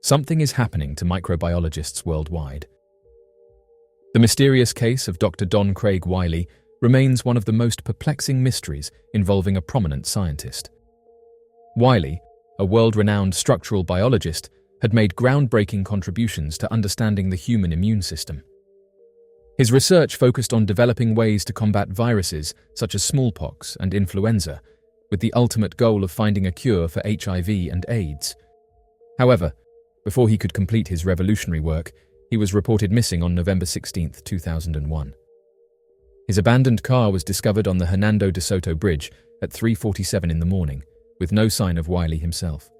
Something is happening to microbiologists worldwide. The mysterious case of Dr. Don Craig Wiley remains one of the most perplexing mysteries involving a prominent scientist. Wiley, a world-renowned structural biologist, had made groundbreaking contributions to understanding the human immune system. His research focused on developing ways to combat viruses such as smallpox and influenza, with the ultimate goal of finding a cure for HIV and AIDS. However, before he could complete his revolutionary work, he was reported missing on November 16, 2001. His abandoned car was discovered on the Hernando de Soto Bridge at 3:47 in the morning, with no sign of Wiley himself.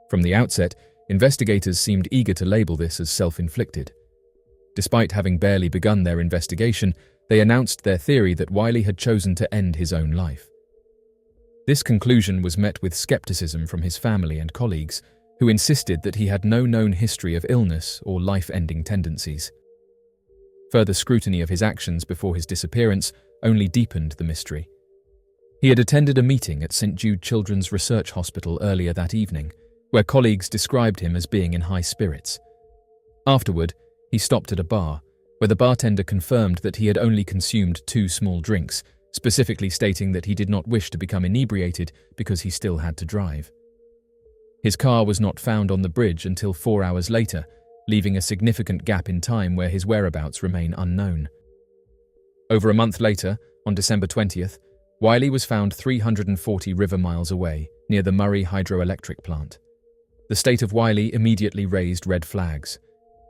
From the outset, investigators seemed eager to label this as self-inflicted. Despite having barely begun their investigation, they announced their theory that Wiley had chosen to end his own life. This conclusion was met with skepticism from his family and colleagues, who insisted that he had no known history of illness or life-ending tendencies. Further scrutiny of his actions before his disappearance only deepened the mystery. He had attended a meeting at St. Jude Children's Research Hospital earlier that evening, where colleagues described him as being in high spirits. Afterward, he stopped at a bar, where the bartender confirmed that he had only consumed 2 small drinks, specifically stating that he did not wish to become inebriated because he still had to drive. His car was not found on the bridge until 4 hours later, leaving a significant gap in time where his whereabouts remain unknown. Over a month later, on December 20th, Wiley was found 340 river miles away, near the Murray hydroelectric plant. The state of Wiley immediately raised red flags.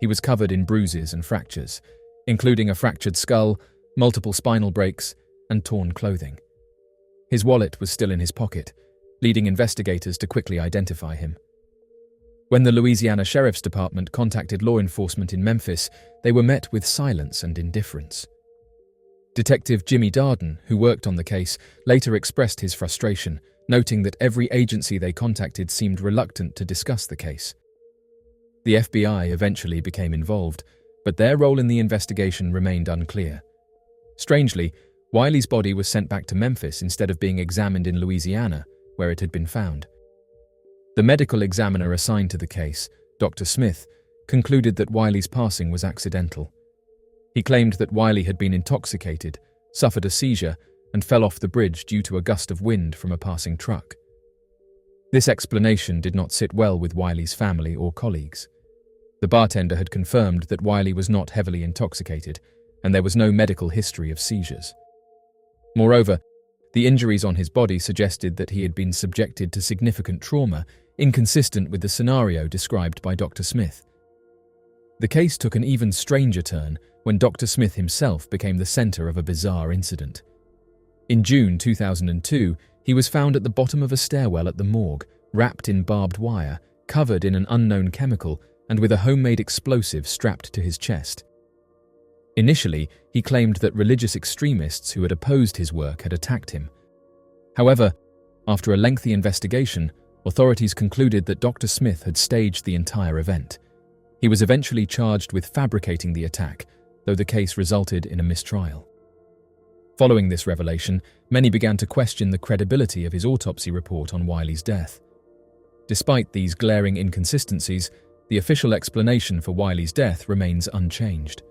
He was covered in bruises and fractures, including a fractured skull, multiple spinal breaks, and torn clothing. His wallet was still in his pocket, leading investigators to quickly identify him. When the Louisiana Sheriff's Department contacted law enforcement in Memphis, they were met with silence and indifference. Detective Jimmy Darden, who worked on the case, later expressed his frustration, noting that every agency they contacted seemed reluctant to discuss the case. The FBI eventually became involved, but their role in the investigation remained unclear. Strangely, Wiley's body was sent back to Memphis instead of being examined in Louisiana, where it had been found. The medical examiner assigned to the case, Dr. Smith, concluded that Wiley's passing was accidental. He claimed that Wiley had been intoxicated, suffered a seizure, and fell off the bridge due to a gust of wind from a passing truck. This explanation did not sit well with Wiley's family or colleagues. The bartender had confirmed that Wiley was not heavily intoxicated, and there was no medical history of seizures. Moreover, the injuries on his body suggested that he had been subjected to significant trauma, inconsistent with the scenario described by Dr. Smith. The case took an even stranger turn when Dr. Smith himself became the center of a bizarre incident. In June 2002, he was found at the bottom of a stairwell at the morgue, wrapped in barbed wire, covered in an unknown chemical, and with a homemade explosive strapped to his chest. Initially, he claimed that religious extremists who had opposed his work had attacked him. However, after a lengthy investigation, authorities concluded that Dr. Smith had staged the entire event. He was eventually charged with fabricating the attack, though the case resulted in a mistrial. Following this revelation, many began to question the credibility of his autopsy report on Wiley's death. Despite these glaring inconsistencies, the official explanation for Wiley's death remains unchanged.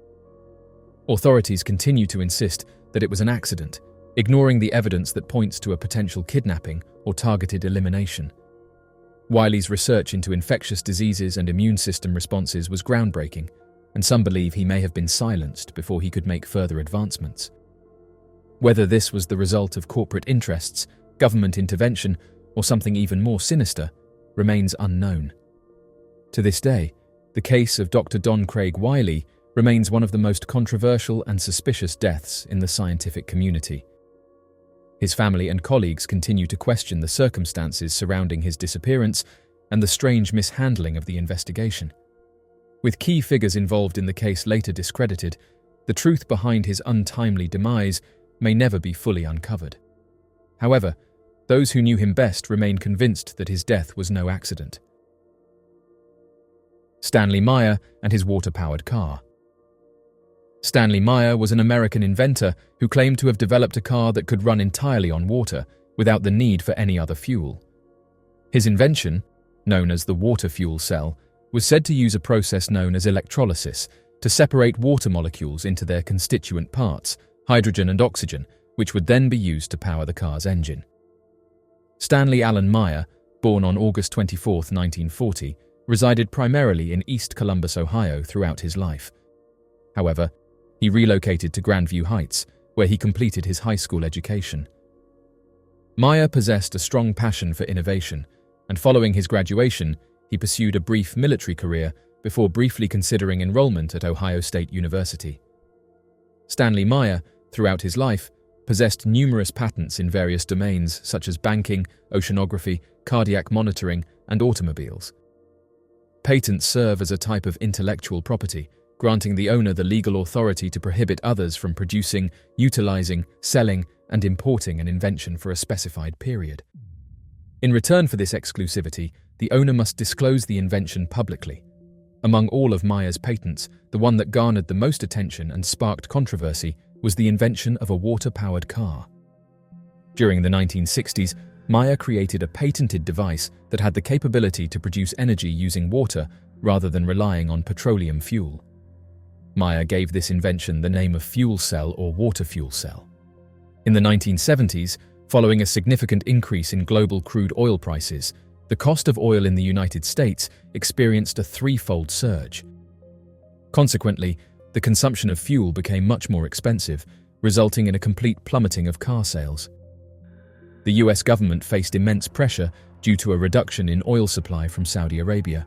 Authorities continue to insist that it was an accident, ignoring the evidence that points to a potential kidnapping or targeted elimination. Wiley's research into infectious diseases and immune system responses was groundbreaking, and some believe he may have been silenced before he could make further advancements. Whether this was the result of corporate interests, government intervention, or something even more sinister, remains unknown. To this day, the case of Dr. Don Craig Wiley remains one of the most controversial and suspicious deaths in the scientific community. His family and colleagues continue to question the circumstances surrounding his disappearance and the strange mishandling of the investigation. With key figures involved in the case later discredited, the truth behind his untimely demise may never be fully uncovered. However, those who knew him best remain convinced that his death was no accident. Stanley Meyer and his water-powered car. Stanley Meyer was an American inventor who claimed to have developed a car that could run entirely on water without the need for any other fuel. His invention, known as the water fuel cell, was said to use a process known as electrolysis to separate water molecules into their constituent parts, hydrogen and oxygen, which would then be used to power the car's engine. Stanley Allen Meyer, born on August 24, 1940, resided primarily in East Columbus, Ohio throughout his life. However, he relocated to Grandview Heights, where he completed his high school education. Meyer possessed a strong passion for innovation, and following his graduation, he pursued a brief military career before briefly considering enrollment at Ohio State University. Stanley Meyer, throughout his life, possessed numerous patents in various domains such as banking, oceanography, cardiac monitoring, and automobiles. Patents serve as a type of intellectual property, granting the owner the legal authority to prohibit others from producing, utilizing, selling, and importing an invention for a specified period. In return for this exclusivity, the owner must disclose the invention publicly. Among all of Meyer's patents, the one that garnered the most attention and sparked controversy was the invention of a water-powered car. During the 1960s, Meyer created a patented device that had the capability to produce energy using water rather than relying on petroleum fuel. Meyer gave this invention the name of fuel cell or water fuel cell. In the 1970s, following a significant increase in global crude oil prices, the cost of oil in the United States experienced a threefold surge. Consequently, the consumption of fuel became much more expensive, resulting in a complete plummeting of car sales. The US government faced immense pressure due to a reduction in oil supply from Saudi Arabia.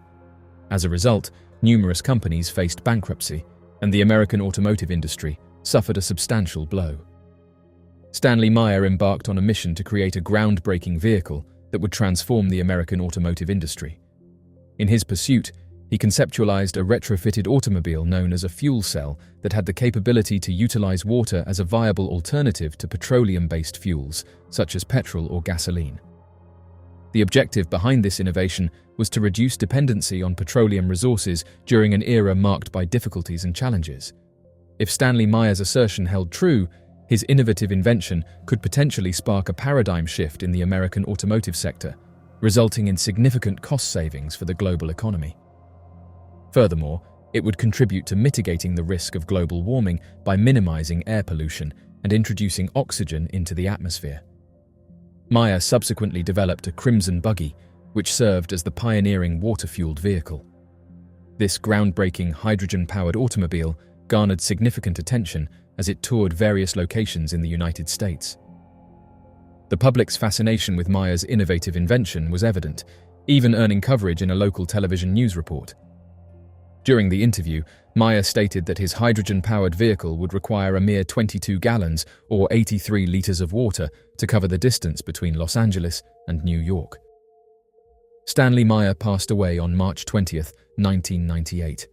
As a result, numerous companies faced bankruptcy, and the American automotive industry suffered a substantial blow. Stanley Meyer embarked on a mission to create a groundbreaking vehicle that would transform the American automotive industry. In his pursuit, he conceptualized a retrofitted automobile known as a fuel cell that had the capability to utilize water as a viable alternative to petroleum-based fuels, such as petrol or gasoline. The objective behind this innovation was to reduce dependency on petroleum resources during an era marked by difficulties and challenges. If Stanley Meyer's assertion held true, his innovative invention could potentially spark a paradigm shift in the American automotive sector, resulting in significant cost savings for the global economy. Furthermore, it would contribute to mitigating the risk of global warming by minimizing air pollution and introducing oxygen into the atmosphere. Meyer subsequently developed a Crimson buggy, which served as the pioneering water-fueled vehicle. This groundbreaking hydrogen-powered automobile garnered significant attention as it toured various locations in the United States. The public's fascination with Meyer's innovative invention was evident, even earning coverage in a local television news report. During the interview, Meyer stated that his hydrogen-powered vehicle would require a mere 22 gallons or 83 liters of water to cover the distance between Los Angeles and New York. Stanley Meyer passed away on March 20, 1998.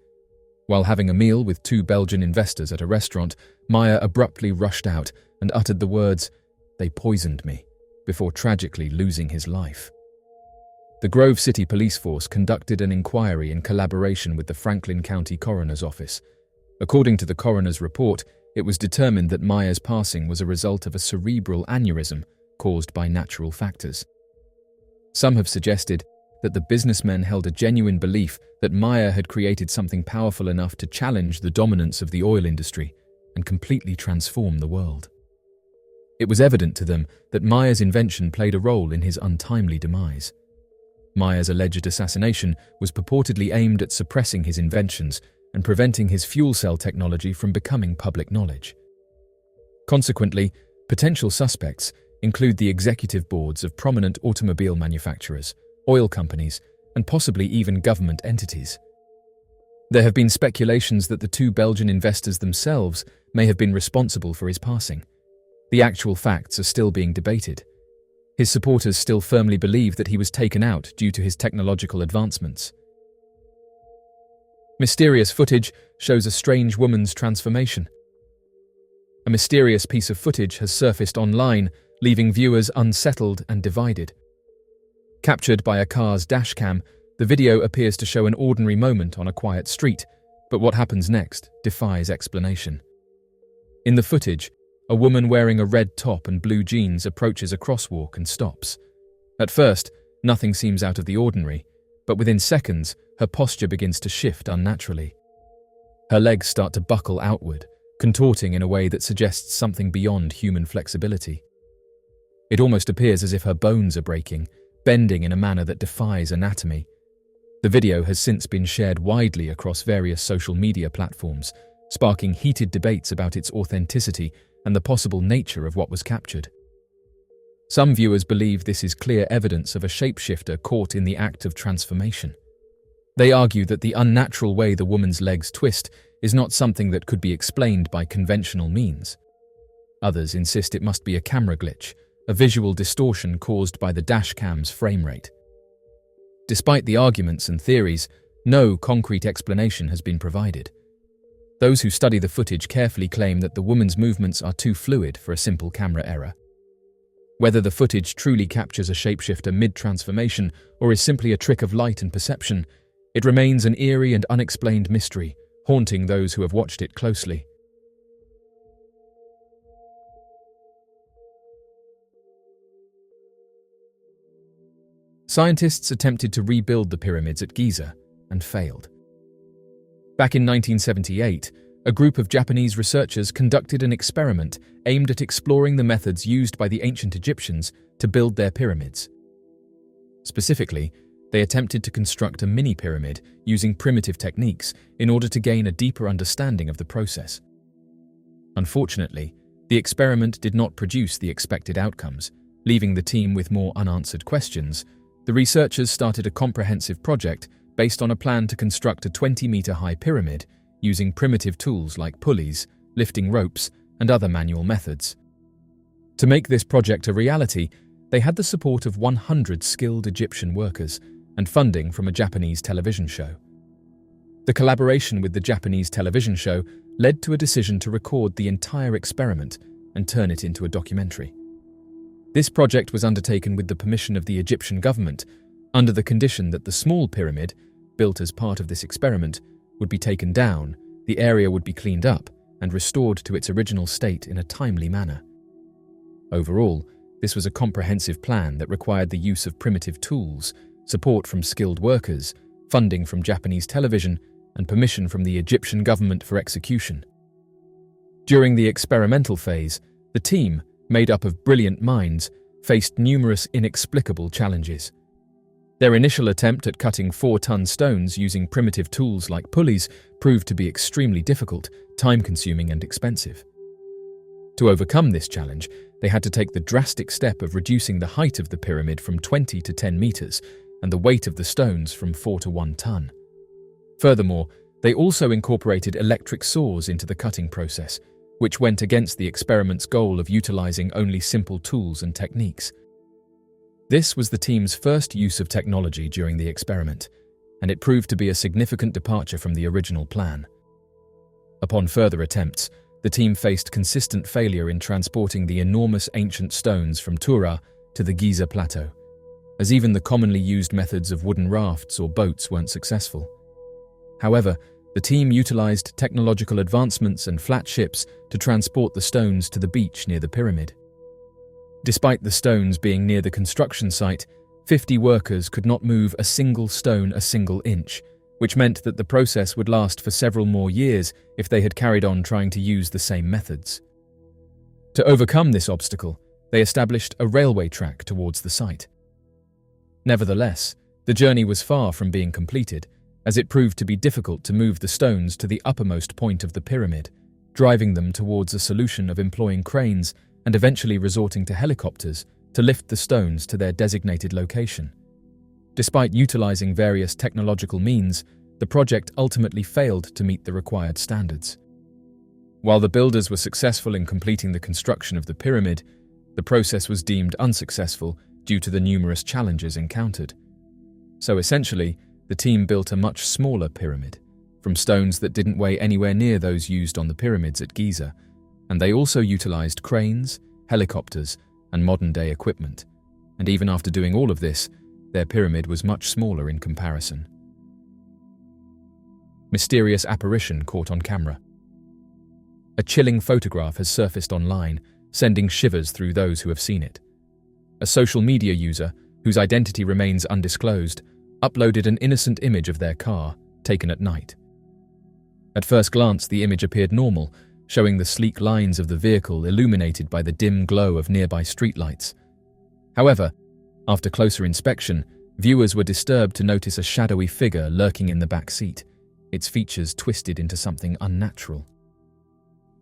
While having a meal with two Belgian investors at a restaurant, Meyer abruptly rushed out and uttered the words, "They poisoned me," before tragically losing his life. The Grove City Police Force conducted an inquiry in collaboration with the Franklin County Coroner's Office. According to the coroner's report, it was determined that Meyer's passing was a result of a cerebral aneurysm caused by natural factors. Some have suggested that the businessmen held a genuine belief that Meyer had created something powerful enough to challenge the dominance of the oil industry and completely transform the world. It was evident to them that Meyer's invention played a role in his untimely demise. Meyer's alleged assassination was purportedly aimed at suppressing his inventions and preventing his fuel cell technology from becoming public knowledge. Consequently, potential suspects include the executive boards of prominent automobile manufacturers, oil companies, and possibly even government entities. There have been speculations that the two Belgian investors themselves may have been responsible for his passing. The actual facts are still being debated. His supporters still firmly believe that he was taken out due to his technological advancements. Mysterious footage shows a strange woman's transformation. A mysterious piece of footage has surfaced online, leaving viewers unsettled and divided. Captured by a car's dashcam, the video appears to show an ordinary moment on a quiet street, but what happens next defies explanation. In the footage, a woman wearing a red top and blue jeans approaches a crosswalk and stops. At first, nothing seems out of the ordinary, but within seconds, her posture begins to shift unnaturally. Her legs start to buckle outward, contorting in a way that suggests something beyond human flexibility. It almost appears as if her bones are breaking, bending in a manner that defies anatomy. The video has since been shared widely across various social media platforms, sparking heated debates about its authenticity and the possible nature of what was captured. Some viewers believe this is clear evidence of a shapeshifter caught in the act of transformation. They argue that the unnatural way the woman's legs twist is not something that could be explained by conventional means. Others insist it must be a camera glitch, a visual distortion caused by the dashcam's frame rate. Despite the arguments and theories, no concrete explanation has been provided. Those who study the footage carefully claim that the woman's movements are too fluid for a simple camera error. Whether the footage truly captures a shapeshifter mid-transformation or is simply a trick of light and perception, it remains an eerie and unexplained mystery, haunting those who have watched it closely. Scientists attempted to rebuild the pyramids at Giza and failed. Back in 1978, a group of Japanese researchers conducted an experiment aimed at exploring the methods used by the ancient Egyptians to build their pyramids. Specifically, they attempted to construct a mini-pyramid using primitive techniques in order to gain a deeper understanding of the process. Unfortunately, the experiment did not produce the expected outcomes, leaving the team with more unanswered questions. The researchers started a comprehensive project based on a plan to construct a 20-meter-high pyramid using primitive tools like pulleys, lifting ropes, and other manual methods. To make this project a reality, they had the support of 100 skilled Egyptian workers and funding from a Japanese television show. The collaboration with the Japanese television show led to a decision to record the entire experiment and turn it into a documentary. This project was undertaken with the permission of the Egyptian government, under the condition that the small pyramid, built as part of this experiment, would be taken down, the area would be cleaned up, and restored to its original state in a timely manner. Overall, this was a comprehensive plan that required the use of primitive tools, support from skilled workers, funding from Japanese television, and permission from the Egyptian government for execution. During the experimental phase, the team, made up of brilliant minds, faced numerous inexplicable challenges. Their initial attempt at cutting 4-ton stones using primitive tools like pulleys proved to be extremely difficult, time-consuming, and expensive. To overcome this challenge, they had to take the drastic step of reducing the height of the pyramid from 20 to 10 meters and the weight of the stones from 4 to 1 ton. Furthermore, they also incorporated electric saws into the cutting process, which went against the experiment's goal of utilizing only simple tools and techniques. This was the team's first use of technology during the experiment, and it proved to be a significant departure from the original plan. Upon further attempts, the team faced consistent failure in transporting the enormous ancient stones from Tura to the Giza Plateau, as even the commonly used methods of wooden rafts or boats weren't successful. However, the team utilized technological advancements and flat ships to transport the stones to the beach near the pyramid. Despite the stones being near the construction site, 50 workers could not move a single stone a single inch, which meant that the process would last for several more years if they had carried on trying to use the same methods. To overcome this obstacle, they established a railway track towards the site. Nevertheless, the journey was far from being completed, as it proved to be difficult to move the stones to the uppermost point of the pyramid, driving them towards a solution of employing cranes and eventually resorting to helicopters to lift the stones to their designated location. Despite utilizing various technological means, the project ultimately failed to meet the required standards. While the builders were successful in completing the construction of the pyramid, the process was deemed unsuccessful due to the numerous challenges encountered. So essentially, the team built a much smaller pyramid, from stones that didn't weigh anywhere near those used on the pyramids at Giza, and they also utilized cranes, helicopters, and modern-day equipment. And even after doing all of this, their pyramid was much smaller in comparison. Mysterious apparition caught on camera. A chilling photograph has surfaced online, sending shivers through those who have seen it. A social media user, whose identity remains undisclosed, uploaded an innocent image of their car, taken at night. At first glance, the image appeared normal, showing the sleek lines of the vehicle illuminated by the dim glow of nearby streetlights. However, after closer inspection, viewers were disturbed to notice a shadowy figure lurking in the back seat, its features twisted into something unnatural.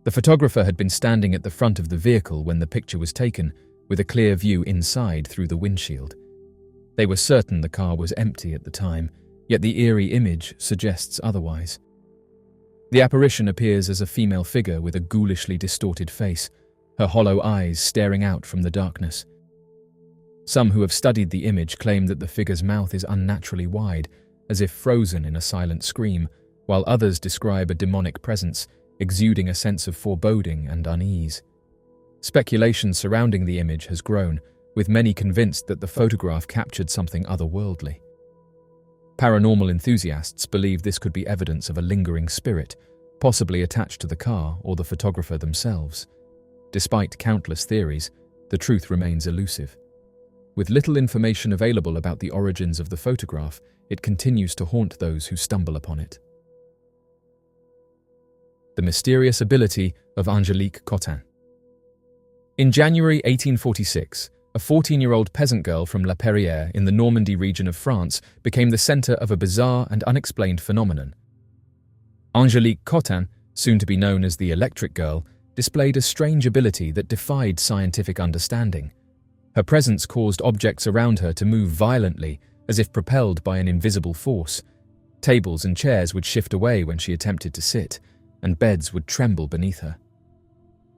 The photographer had been standing at the front of the vehicle when the picture was taken, with a clear view inside through the windshield. They were certain the car was empty at the time, yet the eerie image suggests otherwise. The apparition appears as a female figure with a ghoulishly distorted face, her hollow eyes staring out from the darkness. Some who have studied the image claim that the figure's mouth is unnaturally wide, as if frozen in a silent scream, while others describe a demonic presence, exuding a sense of foreboding and unease. Speculation surrounding the image has grown, with many convinced that the photograph captured something otherworldly. Paranormal enthusiasts believe this could be evidence of a lingering spirit, possibly attached to the car or the photographer themselves. Despite countless theories, the truth remains elusive. With little information available about the origins of the photograph, it continues to haunt those who stumble upon it. The mysterious ability of Angélique Cotin. In January 1846, a 14-year-old peasant girl from La Perrière in the Normandy region of France became the center of a bizarre and unexplained phenomenon. Angélique Cotin, soon to be known as the Electric Girl, displayed a strange ability that defied scientific understanding. Her presence caused objects around her to move violently, as if propelled by an invisible force. Tables and chairs would shift away when she attempted to sit, and beds would tremble beneath her.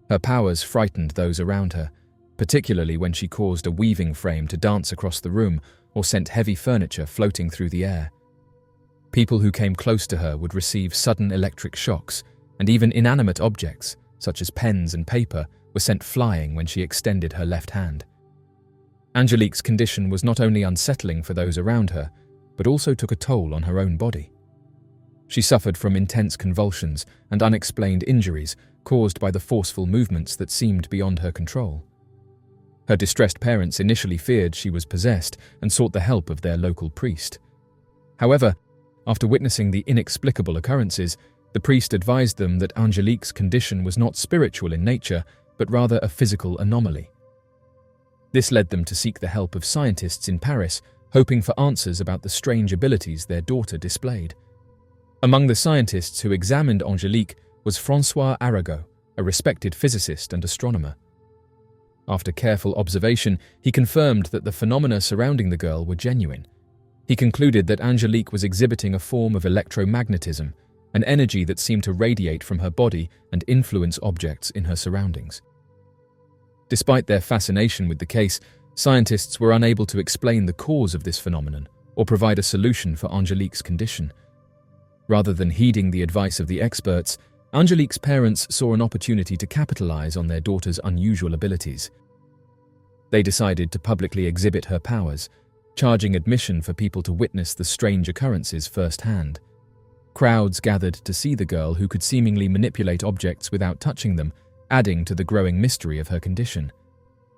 Her powers frightened those around her, particularly when she caused a weaving frame to dance across the room or sent heavy furniture floating through the air. People who came close to her would receive sudden electric shocks, and even inanimate objects, such as pens and paper, were sent flying when she extended her left hand. Angélique's condition was not only unsettling for those around her, but also took a toll on her own body. She suffered from intense convulsions and unexplained injuries caused by the forceful movements that seemed beyond her control. Her distressed parents initially feared she was possessed and sought the help of their local priest. However, after witnessing the inexplicable occurrences, the priest advised them that Angélique's condition was not spiritual in nature, but rather a physical anomaly. This led them to seek the help of scientists in Paris, hoping for answers about the strange abilities their daughter displayed. Among the scientists who examined Angélique was François Arago, a respected physicist and astronomer. After careful observation, he confirmed that the phenomena surrounding the girl were genuine. He concluded that Angélique was exhibiting a form of electromagnetism, an energy that seemed to radiate from her body and influence objects in her surroundings. Despite their fascination with the case, scientists were unable to explain the cause of this phenomenon or provide a solution for Angélique's condition. Rather than heeding the advice of the experts, Angélique's parents saw an opportunity to capitalize on their daughter's unusual abilities. They decided to publicly exhibit her powers, charging admission for people to witness the strange occurrences firsthand. Crowds gathered to see the girl who could seemingly manipulate objects without touching them, adding to the growing mystery of her condition.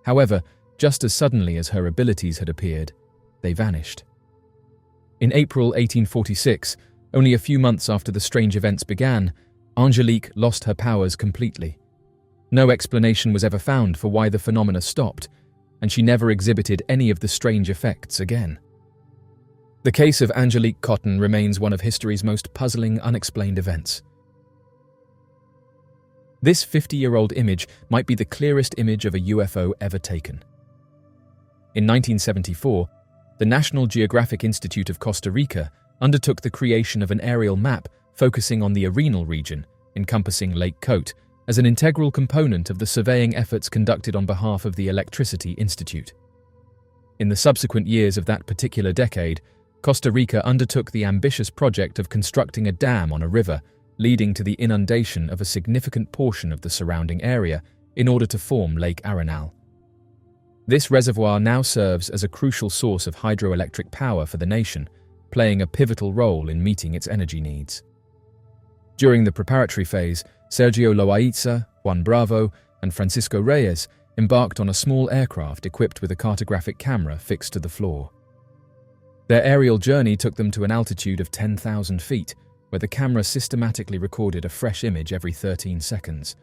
However, just as suddenly as her abilities had appeared, they vanished. In April 1846, only a few months after the strange events began, Angélique lost her powers completely. No explanation was ever found for why the phenomena stopped, and she never exhibited any of the strange effects again. The case of Angélique Cotin remains one of history's most puzzling, unexplained events. This 50-year-old image might be the clearest image of a UFO ever taken. In 1974, the National Geographic Institute of Costa Rica undertook the creation of an aerial map focusing on the Arenal region, encompassing Lake Cote, as an integral component of the surveying efforts conducted on behalf of the Electricity Institute. In the subsequent years of that particular decade, Costa Rica undertook the ambitious project of constructing a dam on a river, leading to the inundation of a significant portion of the surrounding area in order to form Lake Arenal. This reservoir now serves as a crucial source of hydroelectric power for the nation, playing a pivotal role in meeting its energy needs. During the preparatory phase, Sergio Loaiza, Juan Bravo, and Francisco Reyes embarked on a small aircraft equipped with a cartographic camera fixed to the floor. Their aerial journey took them to an altitude of 10,000 feet, where the camera systematically recorded a fresh image every 13 seconds.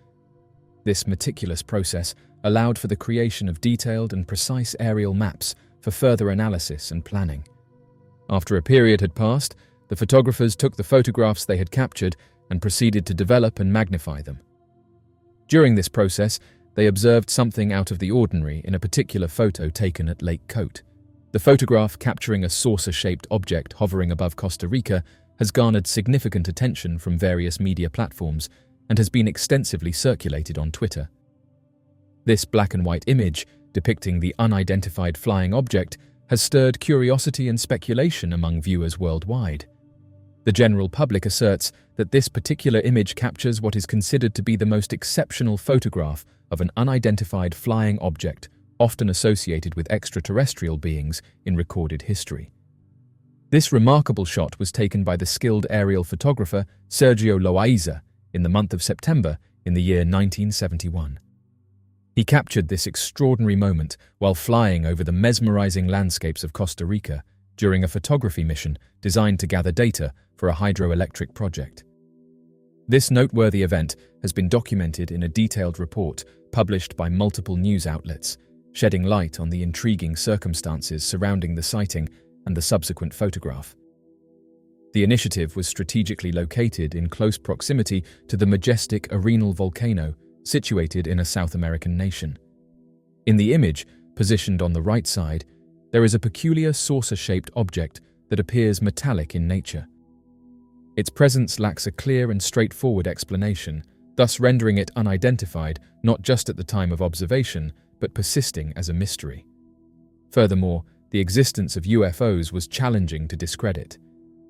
This meticulous process allowed for the creation of detailed and precise aerial maps for further analysis and planning. After a period had passed, the photographers took the photographs they had captured and proceeded to develop and magnify them. During this process, they observed something out of the ordinary in a particular photo taken at Lake Cote. The photograph, capturing a saucer-shaped object hovering above Costa Rica, has garnered significant attention from various media platforms and has been extensively circulated on Twitter. This black and white image, depicting the unidentified flying object, has stirred curiosity and speculation among viewers worldwide. The general public asserts that this particular image captures what is considered to be the most exceptional photograph of an unidentified flying object, often associated with extraterrestrial beings in recorded history. This remarkable shot was taken by the skilled aerial photographer Sergio Loaiza in the month of September in the year 1971. He captured this extraordinary moment while flying over the mesmerizing landscapes of Costa Rica during a photography mission designed to gather data for a hydroelectric project. This noteworthy event has been documented in a detailed report published by multiple news outlets, shedding light on the intriguing circumstances surrounding the sighting and the subsequent photograph. The initiative was strategically located in close proximity to the majestic Arenal volcano situated in a South American nation. In the image, positioned on the right side, there is a peculiar saucer-shaped object that appears metallic in nature. Its presence lacks a clear and straightforward explanation, thus rendering it unidentified not just at the time of observation, but persisting as a mystery. Furthermore, the existence of UFOs was challenging to discredit.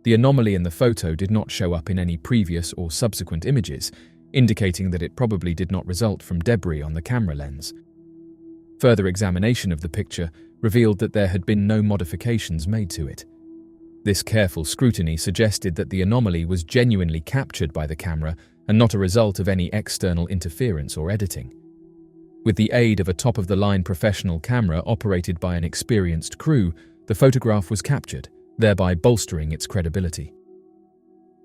The anomaly in the photo did not show up in any previous or subsequent images, indicating that it probably did not result from debris on the camera lens. Further examination of the picture revealed that there had been no modifications made to it. This careful scrutiny suggested that the anomaly was genuinely captured by the camera and not a result of any external interference or editing. With the aid of a top-of-the-line professional camera operated by an experienced crew, the photograph was captured, thereby bolstering its credibility.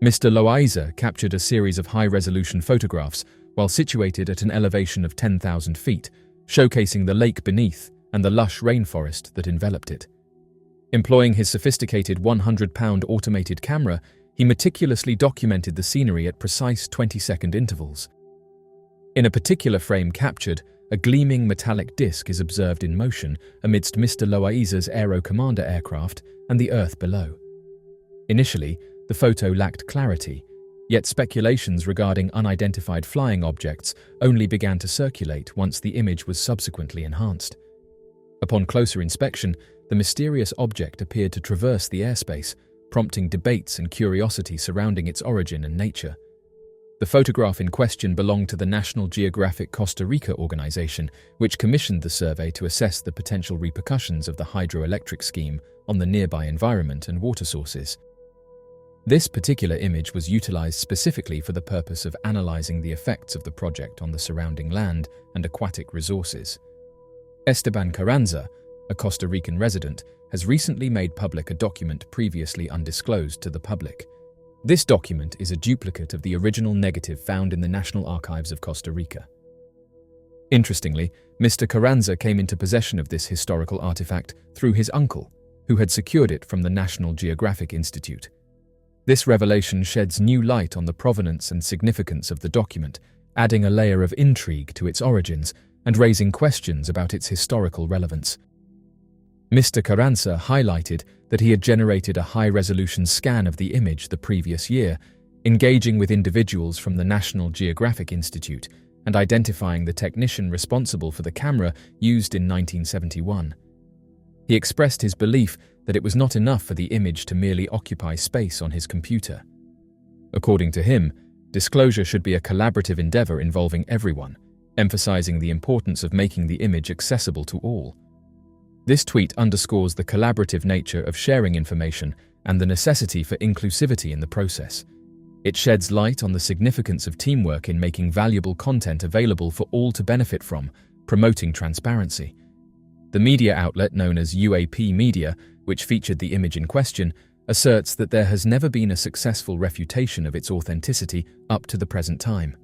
Mr. Loaiza captured a series of high-resolution photographs while situated at an elevation of 10,000 feet, showcasing the lake beneath and the lush rainforest that enveloped it. Employing his sophisticated 100-pound automated camera, he meticulously documented the scenery at precise 20-second intervals. In a particular frame captured, a gleaming metallic disc is observed in motion amidst Mr. Loaiza's Aero Commander aircraft and the Earth below. Initially, the photo lacked clarity, yet speculations regarding unidentified flying objects only began to circulate once the image was subsequently enhanced. Upon closer inspection, the mysterious object appeared to traverse the airspace, prompting debates and curiosity surrounding its origin and nature. The photograph in question belonged to the National Geographic Costa Rica organization, which commissioned the survey to assess the potential repercussions of the hydroelectric scheme on the nearby environment and water sources. This particular image was utilized specifically for the purpose of analyzing the effects of the project on the surrounding land and aquatic resources. Esteban Carranza, a Costa Rican resident, has recently made public a document previously undisclosed to the public. This document is a duplicate of the original negative found in the National Archives of Costa Rica. Interestingly, Mr. Carranza came into possession of this historical artifact through his uncle, who had secured it from the National Geographic Institute. This revelation sheds new light on the provenance and significance of the document, adding a layer of intrigue to its origins and raising questions about its historical relevance. Mr. Carranza highlighted that he had generated a high-resolution scan of the image the previous year, engaging with individuals from the National Geographic Institute and identifying the technician responsible for the camera used in 1971. He expressed his belief that it was not enough for the image to merely occupy space on his computer. According to him, disclosure should be a collaborative endeavor involving everyone, emphasizing the importance of making the image accessible to all. This tweet underscores the collaborative nature of sharing information and the necessity for inclusivity in the process. It sheds light on the significance of teamwork in making valuable content available for all to benefit from, promoting transparency. The media outlet known as UAP Media which featured the image in question, asserts that there has never been a successful refutation of its authenticity up to the present time.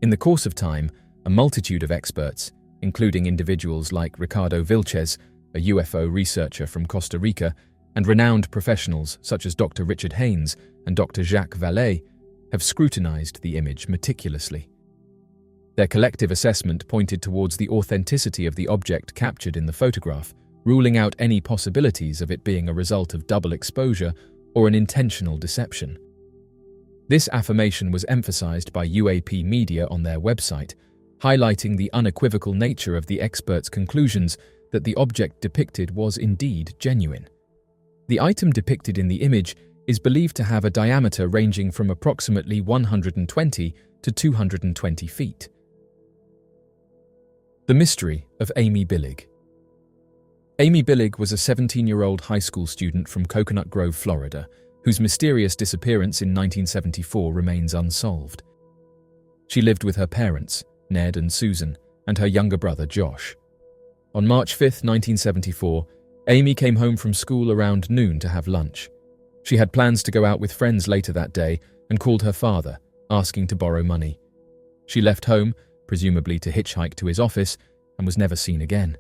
In the course of time, a multitude of experts, including individuals like Ricardo Vilches, a UFO researcher from Costa Rica, and renowned professionals such as Dr. Richard Haynes and Dr. Jacques Vallée, have scrutinized the image meticulously. Their collective assessment pointed towards the authenticity of the object captured in the photograph, ruling out any possibilities of it being a result of double exposure or an intentional deception. This affirmation was emphasized by UAP media on their website, highlighting the unequivocal nature of the experts' conclusions that the object depicted was indeed genuine. The item depicted in the image is believed to have a diameter ranging from approximately 120 to 220 feet. The mystery of Amy Billig. Amy Billig was a 17-year-old high school student from Coconut Grove, Florida, whose mysterious disappearance in 1974 remains unsolved. She lived with her parents, Ned and Susan, and her younger brother, Josh. On March 5, 1974, Amy came home from school around noon to have lunch. She had plans to go out with friends later that day and called her father, asking to borrow money. She left home, presumably to hitchhike to his office, and was never seen again.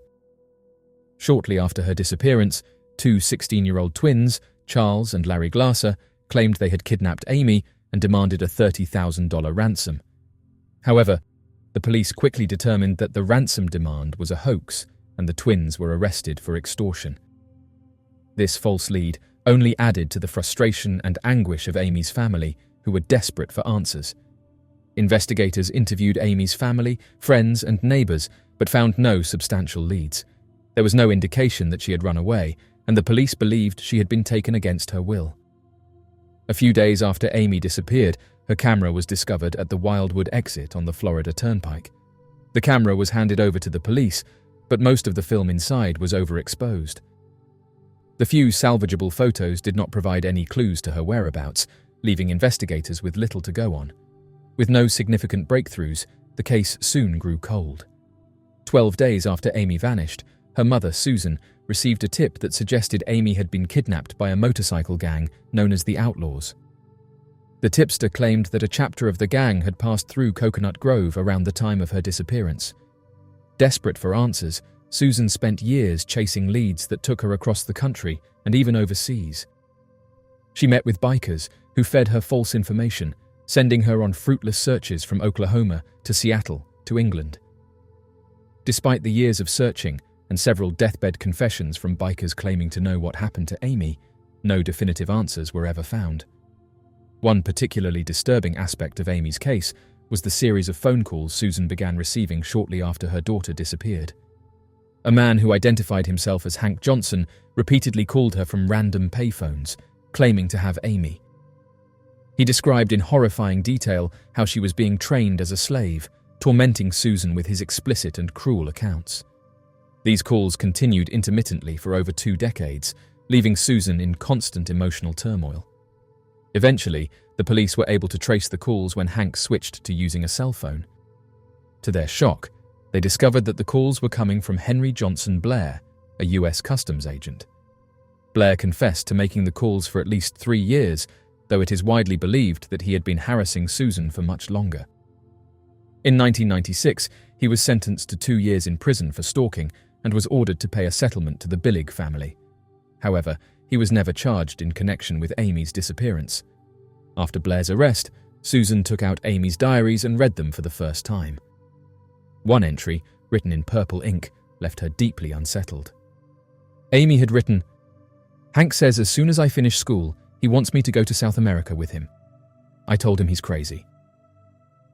Shortly after her disappearance, two 16-year-old twins, Charles and Larry Glasser, claimed they had kidnapped Amy and demanded a $30,000 ransom. However, the police quickly determined that the ransom demand was a hoax, and the twins were arrested for extortion. This false lead only added to the frustration and anguish of Amy's family, who were desperate for answers. Investigators interviewed Amy's family, friends, and neighbors, but found no substantial leads. There was no indication that she had run away, and the police believed she had been taken against her will. A few days after Amy disappeared, her camera was discovered at the Wildwood exit on the Florida Turnpike. The camera was handed over to the police, but most of the film inside was overexposed. The few salvageable photos did not provide any clues to her whereabouts, leaving investigators with little to go on. With no significant breakthroughs, the case soon grew cold. 12 days after Amy vanished, her mother, Susan, received a tip that suggested Amy had been kidnapped by a motorcycle gang known as the Outlaws. The tipster claimed that a chapter of the gang had passed through Coconut Grove around the time of her disappearance. Desperate for answers, Susan spent years chasing leads that took her across the country and even overseas. She met with bikers who fed her false information, sending her on fruitless searches from Oklahoma to Seattle to England. Despite the years of searching and several deathbed confessions from bikers claiming to know what happened to Amy, no definitive answers were ever found. One particularly disturbing aspect of Amy's case was the series of phone calls Susan began receiving shortly after her daughter disappeared. A man who identified himself as Hank Johnson repeatedly called her from random payphones, claiming to have Amy. He described in horrifying detail how she was being trained as a slave, tormenting Susan with his explicit and cruel accounts. These calls continued intermittently for over 2 decades, leaving Susan in constant emotional turmoil. Eventually, the police were able to trace the calls when Hank switched to using a cell phone. To their shock, they discovered that the calls were coming from Henry Johnson Blair, a U.S. customs agent. Blair confessed to making the calls for at least 3 years, though it is widely believed that he had been harassing Susan for much longer. In 1996, he was sentenced to 2 years in prison for stalking and was ordered to pay a settlement to the Billig family. However, he was never charged in connection with Amy's disappearance. After Blair's arrest, Susan took out Amy's diaries and read them for the first time. One entry, written in purple ink, left her deeply unsettled. Amy had written, "Hank says as soon as I finish school, he wants me to go to South America with him. I told him he's crazy."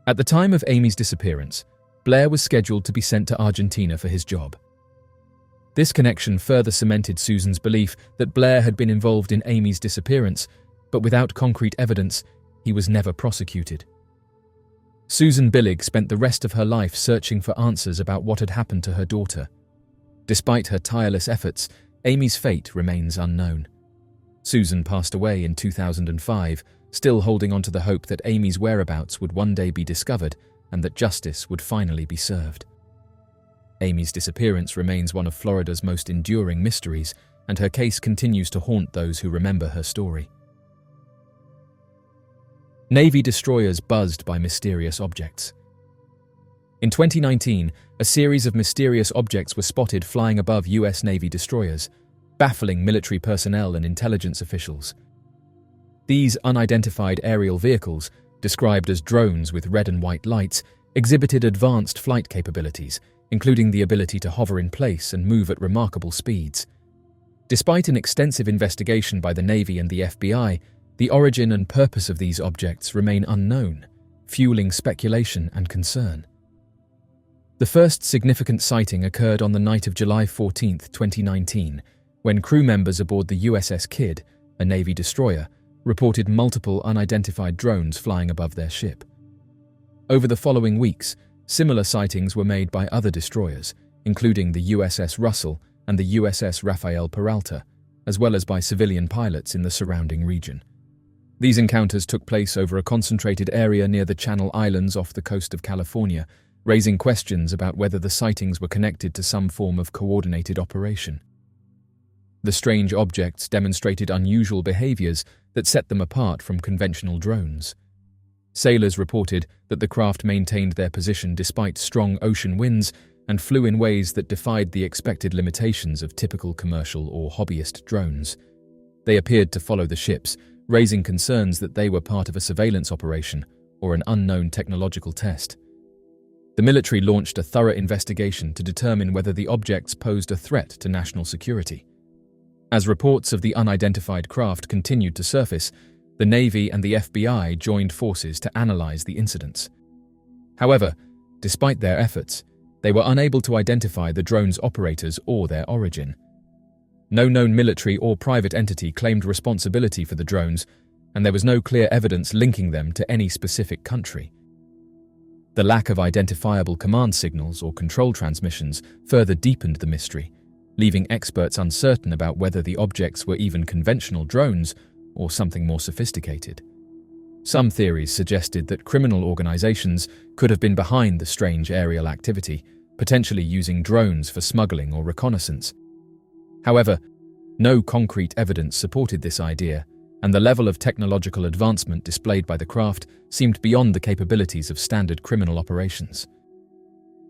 At the time of Amy's disappearance, Blair was scheduled to be sent to Argentina for his job. This connection further cemented Susan's belief that Blair had been involved in Amy's disappearance, but without concrete evidence, he was never prosecuted. Susan Billig spent the rest of her life searching for answers about what had happened to her daughter. Despite her tireless efforts, Amy's fate remains unknown. Susan passed away in 2005, still holding on to the hope that Amy's whereabouts would one day be discovered and that justice would finally be served. Amy's disappearance remains one of Florida's most enduring mysteries, and her case continues to haunt those who remember her story. Navy destroyers buzzed by mysterious objects. In 2019, a series of mysterious objects were spotted flying above US Navy destroyers, baffling military personnel and intelligence officials. These unidentified aerial vehicles, described as drones with red and white lights, exhibited advanced flight capabilities, including the ability to hover in place and move at remarkable speeds. Despite an extensive investigation by the Navy and the FBI, the origin and purpose of these objects remain unknown, fueling speculation and concern. The first significant sighting occurred on the night of July 14, 2019, when crew members aboard the USS Kidd, a Navy destroyer, reported multiple unidentified drones flying above their ship. Over the following weeks, similar sightings were made by other destroyers, including the USS Russell and the USS Rafael Peralta, as well as by civilian pilots in the surrounding region. These encounters took place over a concentrated area near the Channel Islands off the coast of California, raising questions about whether the sightings were connected to some form of coordinated operation. The strange objects demonstrated unusual behaviors that set them apart from conventional drones. Sailors reported that the craft maintained their position despite strong ocean winds and flew in ways that defied the expected limitations of typical commercial or hobbyist drones. They appeared to follow the ships, raising concerns that they were part of a surveillance operation or an unknown technological test. The military launched a thorough investigation to determine whether the objects posed a threat to national security. As reports of the unidentified craft continued to surface, the Navy and the FBI joined forces to analyze the incidents. However, despite their efforts, they were unable to identify the drone's operators or their origin. No known military or private entity claimed responsibility for the drones, and there was no clear evidence linking them to any specific country. The lack of identifiable command signals or control transmissions further deepened the mystery, leaving experts uncertain about whether the objects were even conventional drones or something more sophisticated. Some theories suggested that criminal organizations could have been behind the strange aerial activity, potentially using drones for smuggling or reconnaissance. However, no concrete evidence supported this idea, and the level of technological advancement displayed by the craft seemed beyond the capabilities of standard criminal operations.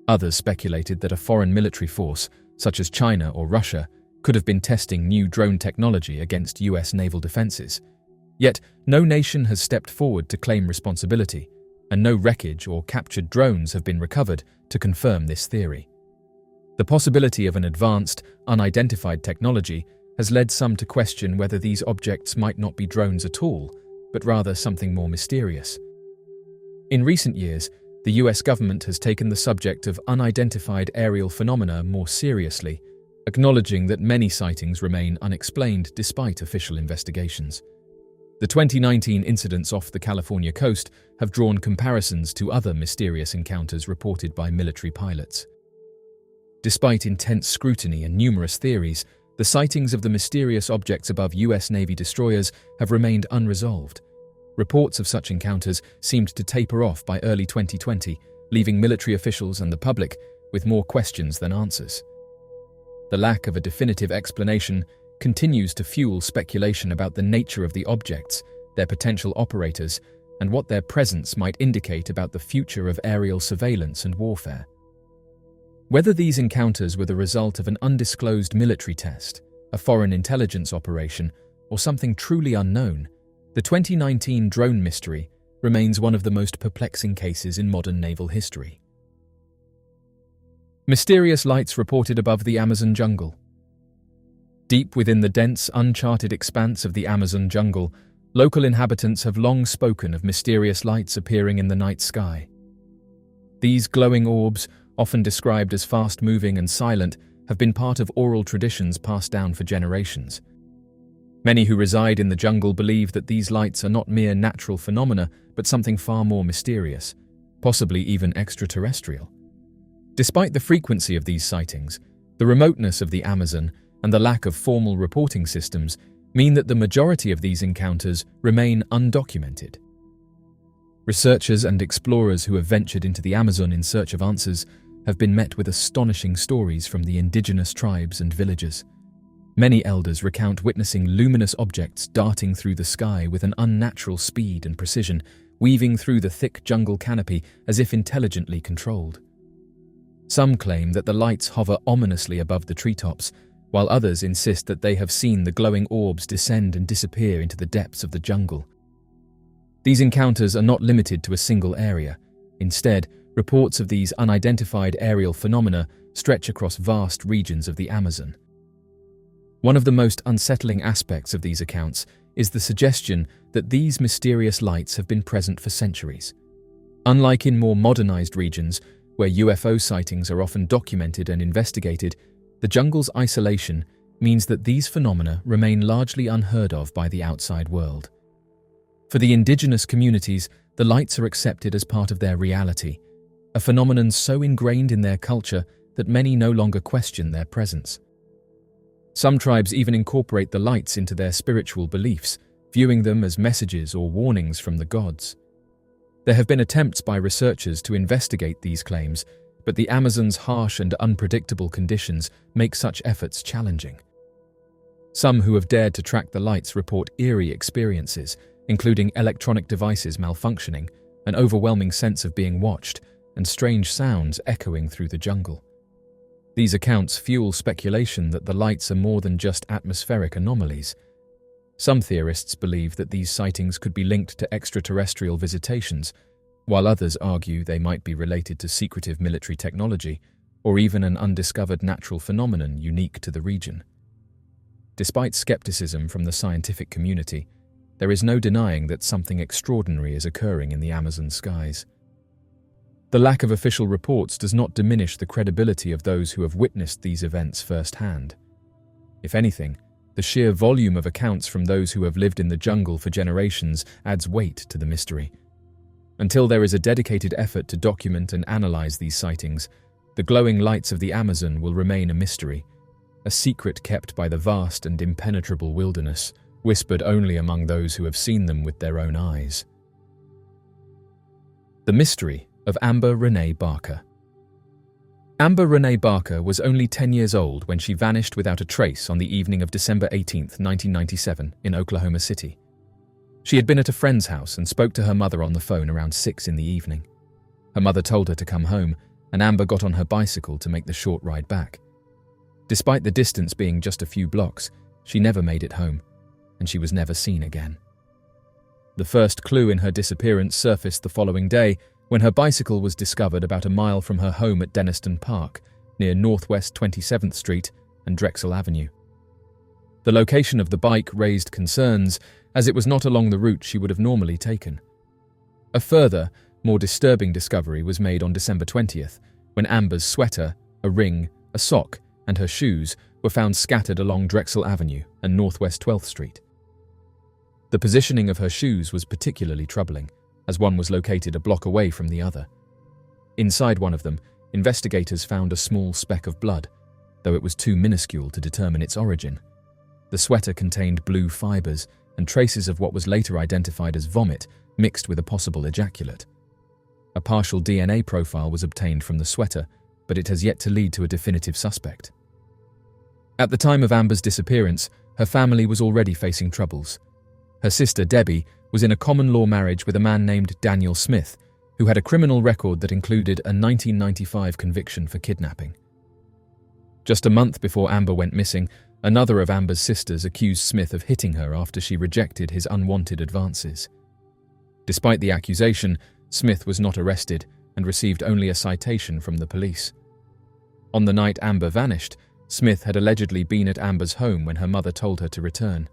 Others speculated that a foreign military force, such as China or Russia, could have been testing new drone technology against US naval defenses. Yet, no nation has stepped forward to claim responsibility, and no wreckage or captured drones have been recovered to confirm this theory. The possibility of an advanced, unidentified technology has led some to question whether these objects might not be drones at all, but rather something more mysterious. In recent years, the US government has taken the subject of unidentified aerial phenomena more seriously, acknowledging that many sightings remain unexplained despite official investigations. The 2019 incidents off the California coast have drawn comparisons to other mysterious encounters reported by military pilots. Despite intense scrutiny and numerous theories, the sightings of the mysterious objects above US Navy destroyers have remained unresolved. Reports of such encounters seemed to taper off by early 2020, leaving military officials and the public with more questions than answers. The lack of a definitive explanation continues to fuel speculation about the nature of the objects, their potential operators, and what their presence might indicate about the future of aerial surveillance and warfare. Whether these encounters were the result of an undisclosed military test, a foreign intelligence operation, or something truly unknown, the 2019 drone mystery remains one of the most perplexing cases in modern naval history. Mysterious lights reported above the Amazon jungle. Deep within the dense, uncharted expanse of the Amazon jungle, local inhabitants have long spoken of mysterious lights appearing in the night sky. These glowing orbs, often described as fast-moving and silent, have been part of oral traditions passed down for generations. Many who reside in the jungle believe that these lights are not mere natural phenomena, but something far more mysterious, possibly even extraterrestrial. Despite the frequency of these sightings, the remoteness of the Amazon and the lack of formal reporting systems mean that the majority of these encounters remain undocumented. Researchers and explorers who have ventured into the Amazon in search of answers have been met with astonishing stories from the indigenous tribes and villagers. Many elders recount witnessing luminous objects darting through the sky with an unnatural speed and precision, weaving through the thick jungle canopy as if intelligently controlled. Some claim that the lights hover ominously above the treetops, while others insist that they have seen the glowing orbs descend and disappear into the depths of the jungle. These encounters are not limited to a single area. Instead, reports of these unidentified aerial phenomena stretch across vast regions of the Amazon. One of the most unsettling aspects of these accounts is the suggestion that these mysterious lights have been present for centuries. Unlike in more modernized regions, where UFO sightings are often documented and investigated, the jungle's isolation means that these phenomena remain largely unheard of by the outside world. For the indigenous communities, the lights are accepted as part of their reality, a phenomenon so ingrained in their culture that many no longer question their presence. Some tribes even incorporate the lights into their spiritual beliefs, viewing them as messages or warnings from the gods. There have been attempts by researchers to investigate these claims, but the Amazon's harsh and unpredictable conditions make such efforts challenging. Some who have dared to track the lights report eerie experiences, including electronic devices malfunctioning, an overwhelming sense of being watched, and strange sounds echoing through the jungle. These accounts fuel speculation that the lights are more than just atmospheric anomalies. Some theorists believe that these sightings could be linked to extraterrestrial visitations, while others argue they might be related to secretive military technology or even an undiscovered natural phenomenon unique to the region. Despite skepticism from the scientific community, there is no denying that something extraordinary is occurring in the Amazon skies. The lack of official reports does not diminish the credibility of those who have witnessed these events firsthand. If anything, the sheer volume of accounts from those who have lived in the jungle for generations adds weight to the mystery. Until there is a dedicated effort to document and analyze these sightings, the glowing lights of the Amazon will remain a mystery, a secret kept by the vast and impenetrable wilderness, whispered only among those who have seen them with their own eyes. The mystery of Amber Renee Barker. Amber Renee Barker was only 10 years old when she vanished without a trace on the evening of December 18, 1997, in Oklahoma City. She had been at a friend's house and spoke to her mother on the phone around 6 in the evening. Her mother told her to come home, and Amber got on her bicycle to make the short ride back. Despite the distance being just a few blocks, she never made it home, and she was never seen again. The first clue in her disappearance surfaced the following day when her bicycle was discovered about a mile from her home at Denniston Park, near Northwest 27th Street and Drexel Avenue. The location of the bike raised concerns, as it was not along the route she would have normally taken. A further, more disturbing discovery was made on December 20th, when Amber's sweater, a ring, a sock, and her shoes were found scattered along Drexel Avenue and Northwest 12th Street. The positioning of her shoes was particularly troubling, as one was located a block away from the other. Inside one of them, investigators found a small speck of blood, though it was too minuscule to determine its origin. The sweater contained blue fibers and traces of what was later identified as vomit mixed with a possible ejaculate. A partial DNA profile was obtained from the sweater, but it has yet to lead to a definitive suspect. At the time of Amber's disappearance, her family was already facing troubles. Her sister, Debbie, was in a common-law marriage with a man named Daniel Smith, who had a criminal record that included a 1995 conviction for kidnapping. Just a month before Amber went missing, another of Amber's sisters accused Smith of hitting her after she rejected his unwanted advances. Despite the accusation, Smith was not arrested and received only a citation from the police. On the night Amber vanished, Smith had allegedly been at Amber's home when her mother told her to return.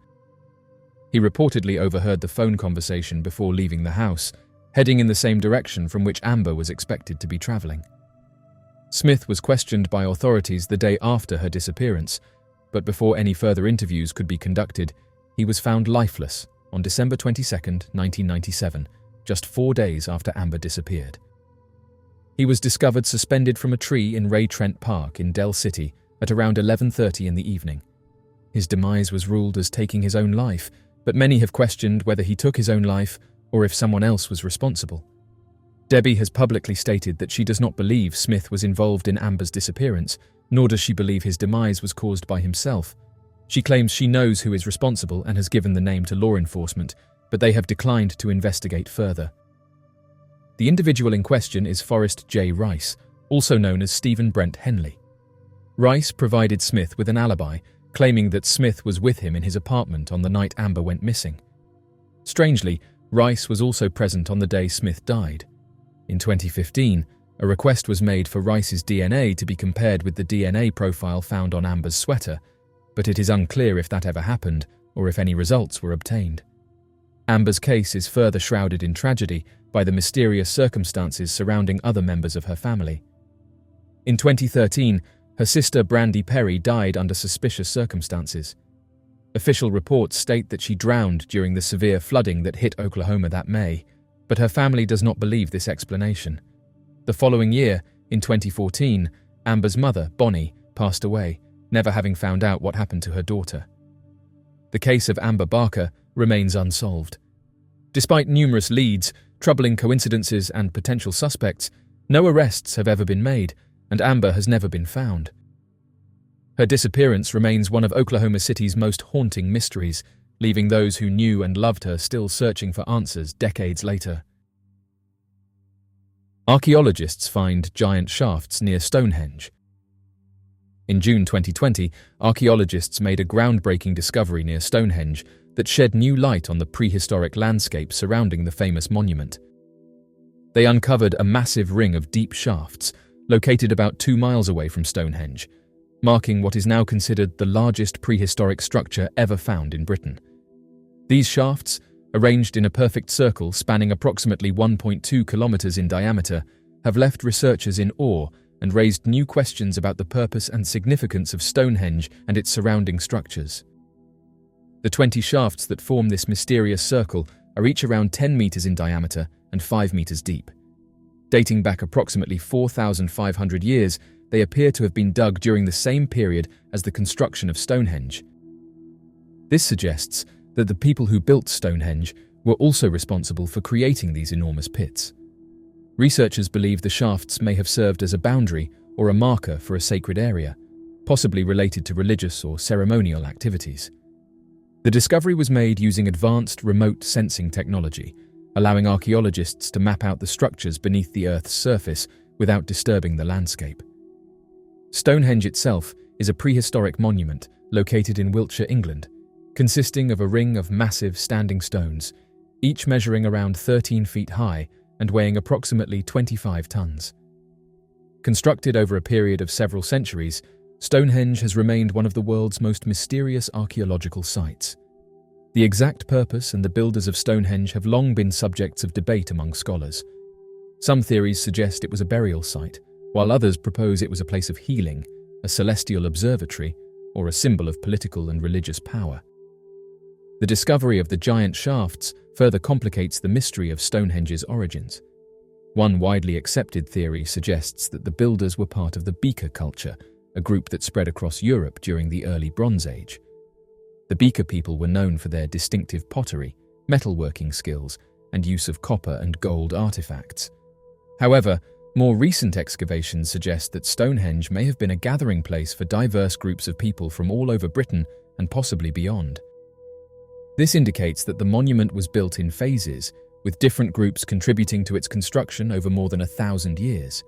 He reportedly overheard the phone conversation before leaving the house, heading in the same direction from which Amber was expected to be traveling. Smith was questioned by authorities the day after her disappearance, but before any further interviews could be conducted, he was found lifeless on December 22, 1997, just 4 days after Amber disappeared. He was discovered suspended from a tree in Ray Trent Park in Del City at around 11:30 in the evening. His demise was ruled as taking his own life, but many have questioned whether he took his own life or if someone else was responsible. Debbie has publicly stated that she does not believe Smith was involved in Amber's disappearance, nor does she believe his demise was caused by himself. She claims she knows who is responsible and has given the name to law enforcement, but they have declined to investigate further. The individual in question is Forrest J. Rice, also known as Stephen Brent Henley. Rice provided Smith with an alibi, claiming that Smith was with him in his apartment on the night Amber went missing. Strangely, Rice was also present on the day Smith died. In 2015, a request was made for Rice's DNA to be compared with the DNA profile found on Amber's sweater, but it is unclear if that ever happened or if any results were obtained. Amber's case is further shrouded in tragedy by the mysterious circumstances surrounding other members of her family. In 2013, her sister Brandy Perry died under suspicious circumstances. Official reports state that she drowned during the severe flooding that hit Oklahoma that May, but her family does not believe this explanation. The following year, in 2014, Amber's mother, Bonnie, passed away, never having found out what happened to her daughter. The case of Amber Barker remains unsolved. Despite numerous leads, troubling coincidences, and potential suspects, no arrests have ever been made, and Amber has never been found. Her disappearance remains one of Oklahoma City's most haunting mysteries, leaving those who knew and loved her still searching for answers decades later. Archaeologists find giant shafts near Stonehenge. In June 2020, archaeologists made a groundbreaking discovery near Stonehenge that shed new light on the prehistoric landscape surrounding the famous monument. They uncovered a massive ring of deep shafts, located about 2 miles away from Stonehenge, marking what is now considered the largest prehistoric structure ever found in Britain. These shafts, arranged in a perfect circle spanning approximately 1.2 kilometers in diameter, have left researchers in awe and raised new questions about the purpose and significance of Stonehenge and its surrounding structures. The 20 shafts that form this mysterious circle are each around 10 meters in diameter and 5 meters deep. Dating back approximately 4,500 years, they appear to have been dug during the same period as the construction of Stonehenge. This suggests that the people who built Stonehenge were also responsible for creating these enormous pits. Researchers believe the shafts may have served as a boundary or a marker for a sacred area, possibly related to religious or ceremonial activities. The discovery was made using advanced remote sensing technology, allowing archaeologists to map out the structures beneath the Earth's surface without disturbing the landscape. Stonehenge itself is a prehistoric monument located in Wiltshire, England, consisting of a ring of massive standing stones, each measuring around 13 feet high and weighing approximately 25 tons. Constructed over a period of several centuries, Stonehenge has remained one of the world's most mysterious archaeological sites. The exact purpose and the builders of Stonehenge have long been subjects of debate among scholars. Some theories suggest it was a burial site, while others propose it was a place of healing, a celestial observatory, or a symbol of political and religious power. The discovery of the giant shafts further complicates the mystery of Stonehenge's origins. One widely accepted theory suggests that the builders were part of the Beaker culture, a group that spread across Europe during the early Bronze Age. The Beaker people were known for their distinctive pottery, metalworking skills, and use of copper and gold artifacts. However, more recent excavations suggest that Stonehenge may have been a gathering place for diverse groups of people from all over Britain and possibly beyond. This indicates that the monument was built in phases, with different groups contributing to its construction over more than 1,000 years.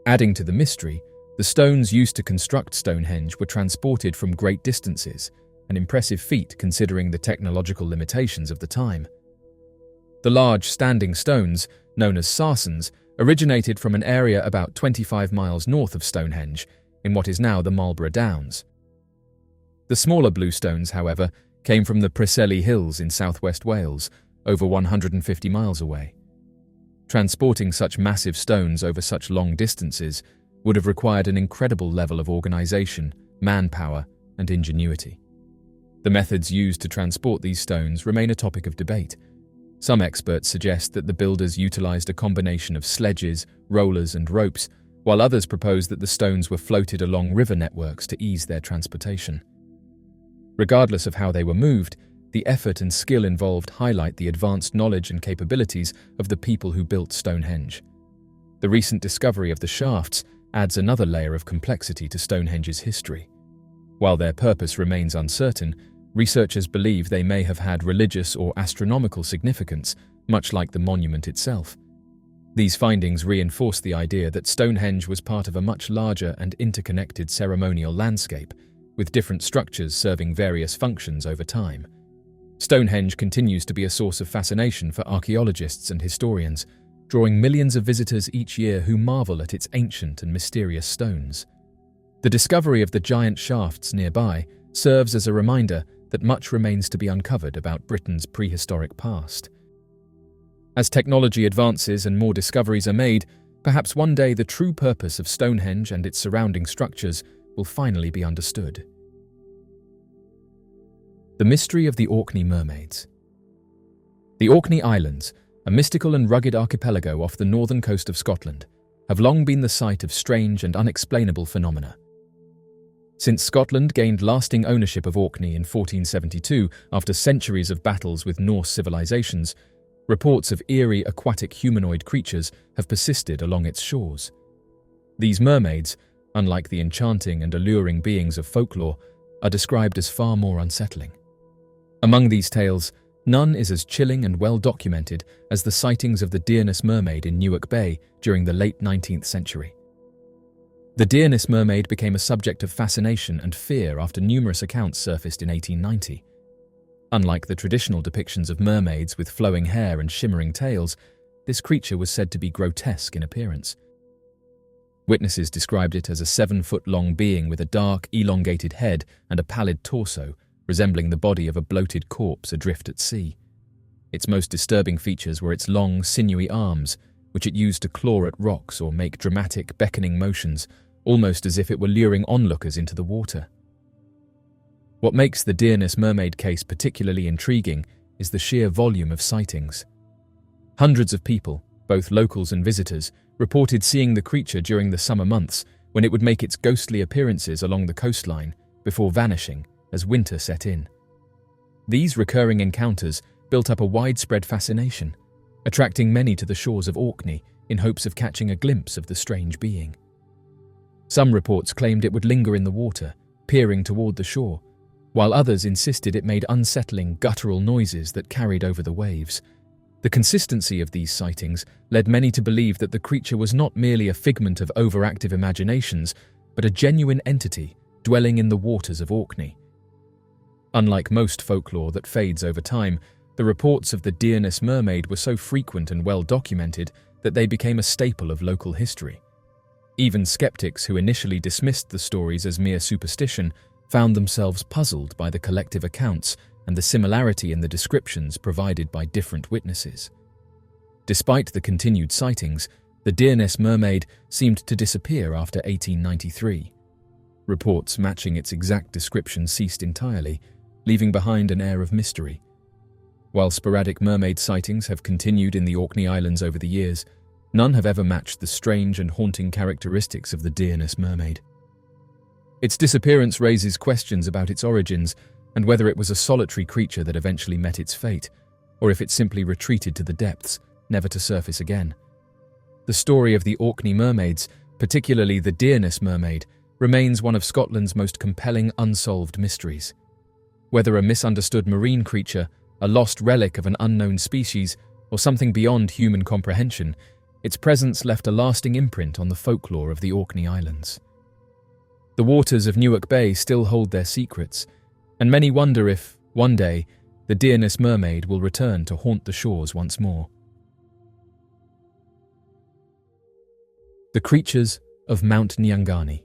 Adding to the mystery, the stones used to construct Stonehenge were transported from great distances, an impressive feat considering the technological limitations of the time. The large standing stones, known as sarsens, originated from an area about 25 miles north of Stonehenge, in what is now the Marlborough Downs. The smaller blue stones, however, came from the Preseli Hills in southwest Wales, over 150 miles away. Transporting such massive stones over such long distances would have required an incredible level of organization, manpower, and ingenuity. The methods used to transport these stones remain a topic of debate. Some experts suggest that the builders utilized a combination of sledges, rollers, and ropes, while others propose that the stones were floated along river networks to ease their transportation. Regardless of how they were moved, the effort and skill involved highlight the advanced knowledge and capabilities of the people who built Stonehenge. The recent discovery of the shafts adds another layer of complexity to Stonehenge's history. While their purpose remains uncertain, researchers believe they may have had religious or astronomical significance, much like the monument itself. These findings reinforce the idea that Stonehenge was part of a much larger and interconnected ceremonial landscape, with different structures serving various functions over time. Stonehenge continues to be a source of fascination for archaeologists and historians, drawing millions of visitors each year who marvel at its ancient and mysterious stones. The discovery of the giant shafts nearby serves as a reminder that much remains to be uncovered about Britain's prehistoric past. As technology advances and more discoveries are made, perhaps one day the true purpose of Stonehenge and its surrounding structures will finally be understood. The mystery of the Orkney Mermaids. The Orkney Islands, a mystical and rugged archipelago off the northern coast of Scotland, have long been the site of strange and unexplainable phenomena. Since Scotland gained lasting ownership of Orkney in 1472 after centuries of battles with Norse civilizations, reports of eerie aquatic humanoid creatures have persisted along its shores. These mermaids, unlike the enchanting and alluring beings of folklore, are described as far more unsettling. Among these tales, none is as chilling and well documented as the sightings of the Dearness Mermaid in Newark Bay during the late 19th century. The Dearness Mermaid became a subject of fascination and fear after numerous accounts surfaced in 1890. Unlike the traditional depictions of mermaids with flowing hair and shimmering tails, this creature was said to be grotesque in appearance. Witnesses described it as a 7-foot-long being with a dark, elongated head and a pallid torso, resembling the body of a bloated corpse adrift at sea. Its most disturbing features were its long, sinewy arms, which it used to claw at rocks or make dramatic, beckoning motions, almost as if it were luring onlookers into the water. What makes the Dearness Mermaid case particularly intriguing is the sheer volume of sightings. Hundreds of people, both locals and visitors, reported seeing the creature during the summer months when it would make its ghostly appearances along the coastline before vanishing as winter set in. These recurring encounters built up a widespread fascination, attracting many to the shores of Orkney in hopes of catching a glimpse of the strange being. Some reports claimed it would linger in the water, peering toward the shore, while others insisted it made unsettling, guttural noises that carried over the waves. The consistency of these sightings led many to believe that the creature was not merely a figment of overactive imaginations, but a genuine entity dwelling in the waters of Orkney. Unlike most folklore that fades over time, the reports of the Dearness Mermaid were so frequent and well documented that they became a staple of local history. Even skeptics who initially dismissed the stories as mere superstition found themselves puzzled by the collective accounts and the similarity in the descriptions provided by different witnesses. Despite the continued sightings, the Dearness Mermaid seemed to disappear after 1893. Reports matching its exact description ceased entirely, leaving behind an air of mystery. While sporadic mermaid sightings have continued in the Orkney Islands over the years, none have ever matched the strange and haunting characteristics of the Dearness Mermaid. Its disappearance raises questions about its origins and whether it was a solitary creature that eventually met its fate, or if it simply retreated to the depths, never to surface again. The story of the Orkney Mermaids, particularly the Dearness Mermaid, remains one of Scotland's most compelling unsolved mysteries. Whether a misunderstood marine creature, a lost relic of an unknown species, or something beyond human comprehension, its presence left a lasting imprint on the folklore of the Orkney Islands. The waters of Newark Bay still hold their secrets, and many wonder if, one day, the Dearness Mermaid will return to haunt the shores once more. The creatures of Mount Nyangani.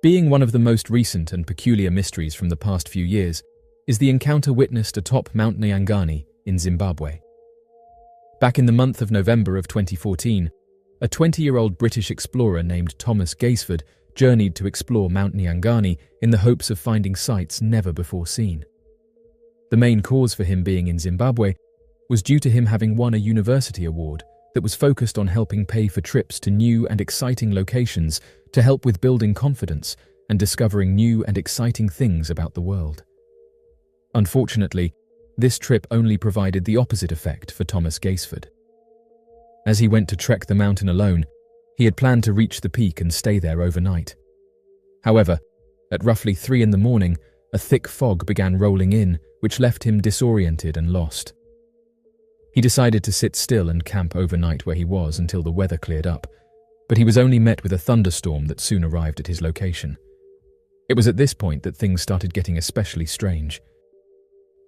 Being one of the most recent and peculiar mysteries from the past few years is the encounter witnessed atop Mount Nyangani in Zimbabwe. Back in the month of November of 2014, a 20-year-old British explorer named Thomas Gaisford journeyed to explore Mount Nyangani in the hopes of finding sights never before seen. The main cause for him being in Zimbabwe was due to him having won a university award that was focused on helping pay for trips to new and exciting locations to help with building confidence and discovering new and exciting things about the world. Unfortunately, this trip only provided the opposite effect for Thomas Gaisford. As he went to trek the mountain alone, he had planned to reach the peak and stay there overnight. However, At roughly 3 in the morning, a thick fog began rolling in, which left him disoriented and lost. He decided to sit still and camp overnight where he was until the weather cleared up, but he was only met with a thunderstorm that soon arrived at his location. It was at this point that things started getting especially strange.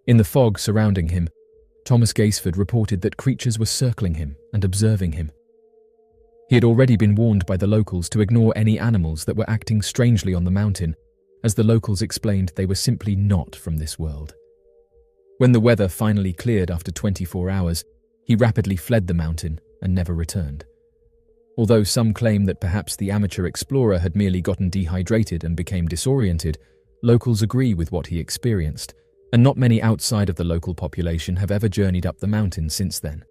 In the fog surrounding him, Thomas Gaisford reported that creatures were circling him and observing him. He had already been warned by the locals to ignore any animals that were acting strangely on the mountain, as the locals explained they were simply not from this world. When the weather finally cleared after 24 hours, he rapidly fled the mountain and never returned. Although some claim that perhaps the amateur explorer had merely gotten dehydrated and became disoriented, locals agree with what he experienced, and not many outside of the local population have ever journeyed up the mountain since then.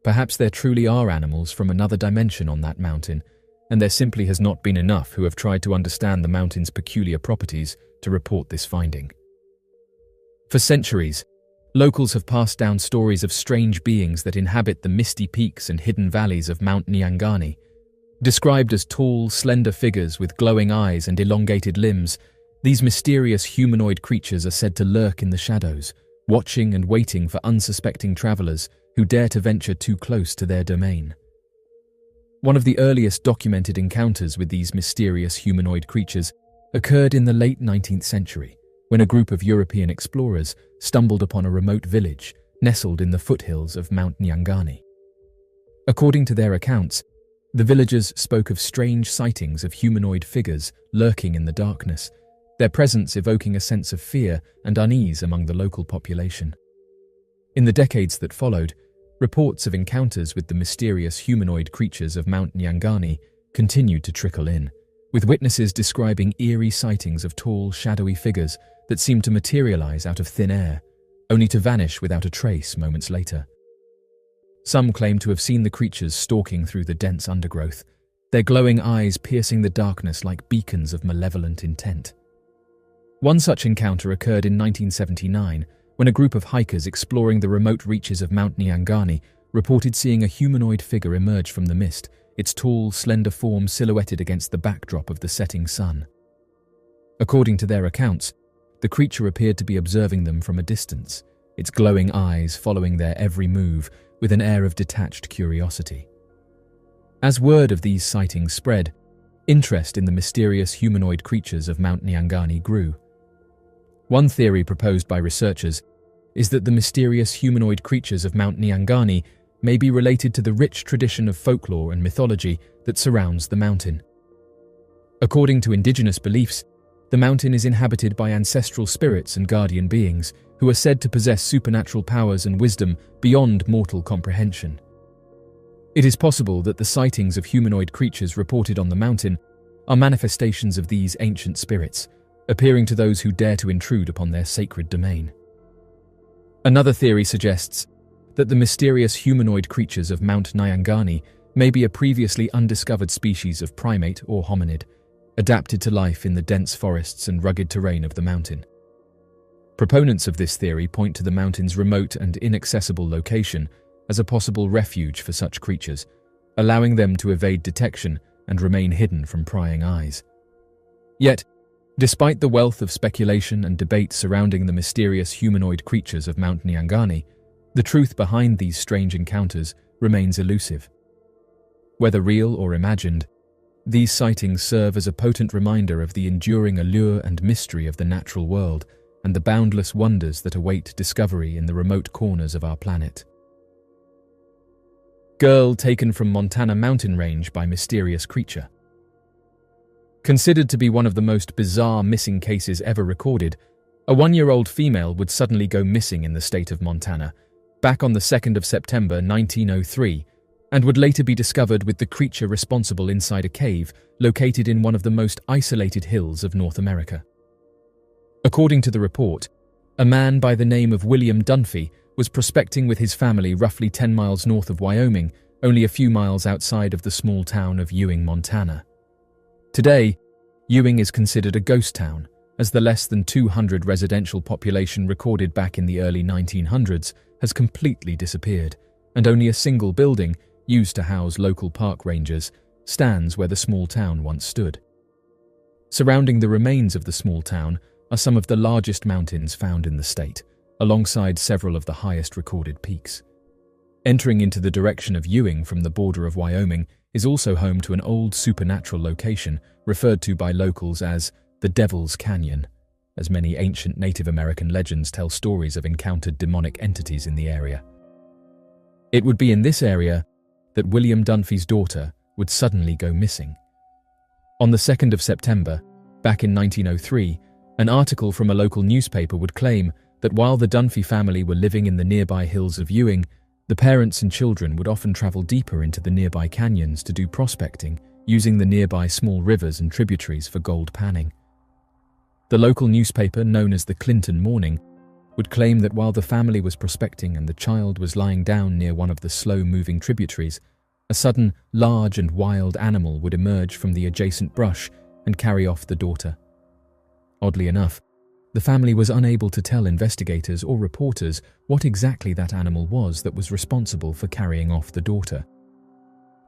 Perhaps there truly are animals from another dimension on that mountain, and there simply has not been enough who have tried to understand the mountain's peculiar properties to report this finding. For centuries, locals have passed down stories of strange beings that inhabit the misty peaks and hidden valleys of Mount Nyangani. Described as tall, slender figures with glowing eyes and elongated limbs, these mysterious humanoid creatures are said to lurk in the shadows, watching and waiting for unsuspecting travelers who dare to venture too close to their domain. One of the earliest documented encounters with these mysterious humanoid creatures occurred in the late 19th century, when a group of European explorers stumbled upon a remote village nestled in the foothills of Mount Nyangani. According to their accounts, the villagers spoke of strange sightings of humanoid figures lurking in the darkness, their presence evoking a sense of fear and unease among the local population. In the decades that followed, reports of encounters with the mysterious humanoid creatures of Mount Nyangani continued to trickle in, with witnesses describing eerie sightings of tall, shadowy figures that seemed to materialize out of thin air, only to vanish without a trace moments later. Some claim to have seen the creatures stalking through the dense undergrowth, their glowing eyes piercing the darkness like beacons of malevolent intent. One such encounter occurred in 1979, when a group of hikers exploring the remote reaches of Mount Nyangani reported seeing a humanoid figure emerge from the mist, its tall, slender form silhouetted against the backdrop of the setting sun. According to their accounts, the creature appeared to be observing them from a distance, its glowing eyes following their every move with an air of detached curiosity. As word of these sightings spread, interest in the mysterious humanoid creatures of Mount Nyangani grew. One theory proposed by researchers is that the mysterious humanoid creatures of Mount Nyangani may be related to the rich tradition of folklore and mythology that surrounds the mountain. According to indigenous beliefs, the mountain is inhabited by ancestral spirits and guardian beings who are said to possess supernatural powers and wisdom beyond mortal comprehension. It is possible that the sightings of humanoid creatures reported on the mountain are manifestations of these ancient spirits, appearing to those who dare to intrude upon their sacred domain. Another theory suggests that the mysterious humanoid creatures of Mount Nyangani may be a previously undiscovered species of primate or hominid, adapted to life in the dense forests and rugged terrain of the mountain. Proponents of this theory point to the mountain's remote and inaccessible location as a possible refuge for such creatures, allowing them to evade detection and remain hidden from prying eyes. Yet, despite the wealth of speculation and debate surrounding the mysterious humanoid creatures of Mount Nyangani, the truth behind these strange encounters remains elusive. Whether real or imagined, these sightings serve as a potent reminder of the enduring allure and mystery of the natural world and the boundless wonders that await discovery in the remote corners of our planet. Girl taken from Montana mountain range by mysterious creature. Considered to be one of the most bizarre missing cases ever recorded, a 1-year-old female would suddenly go missing in the state of Montana, back on the 2nd of September 1903, and would later be discovered with the creature responsible inside a cave located in one of the most isolated hills of North America. According to the report, a man by the name of William Dunphy was prospecting with his family roughly 10 miles north of Wyoming, only a few miles outside of the small town of Ewing, Montana. Today, Ewing is considered a ghost town, as the less than 200 residential population recorded back in the early 1900s has completely disappeared, and only a single building, used to house local park rangers, stands where the small town once stood. Surrounding the remains of the small town are some of the largest mountains found in the state, alongside several of the highest recorded peaks. Entering into the direction of Ewing from the border of Wyoming is also home to an old supernatural location referred to by locals as the Devil's Canyon, as many ancient Native American legends tell stories of encountered demonic entities in the area. It would be in this area that William Dunphy's daughter would suddenly go missing. On the 2nd of September, back in 1903, an article from a local newspaper would claim that while the Dunphy family were living in the nearby hills of Ewing, the parents and children would often travel deeper into the nearby canyons to do prospecting, using the nearby small rivers and tributaries for gold panning. The local newspaper, known as the Clinton Morning, would claim that while the family was prospecting and the child was lying down near one of the slow-moving tributaries, a sudden, large and wild animal would emerge from the adjacent brush and carry off the daughter. Oddly enough, the family was unable to tell investigators or reporters what exactly that animal was that was responsible for carrying off the daughter.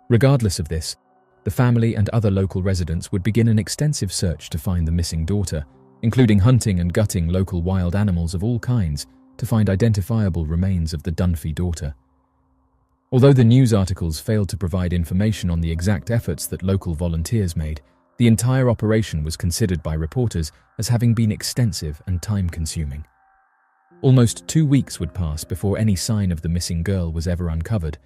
Regardless of this, the family and other local residents would begin an extensive search to find the missing daughter, including hunting and gutting local wild animals of all kinds to find identifiable remains of the Dunphy daughter. Although the news articles failed to provide information on the exact efforts that local volunteers made, the entire operation was considered by reporters as having been extensive and time-consuming. Almost 2 weeks would pass before any sign of the missing girl was ever uncovered,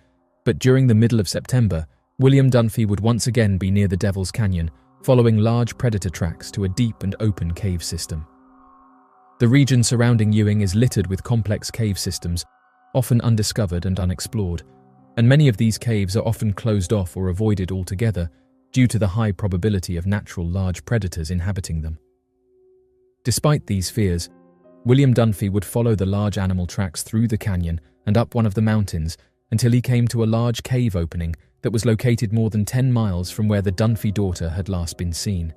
but during the middle of September, William Dunphy would once again be near the Devil's Canyon, following large predator tracks to a deep and open cave system. The region surrounding Ewing is littered with complex cave systems, often undiscovered and unexplored, and many of these caves are often closed off or avoided altogether due to the high probability of natural large predators inhabiting them. Despite these fears, William Dunphy would follow the large animal tracks through the canyon and up one of the mountains until he came to a large cave opening that was located more than 10 miles from where the Dunphy daughter had last been seen.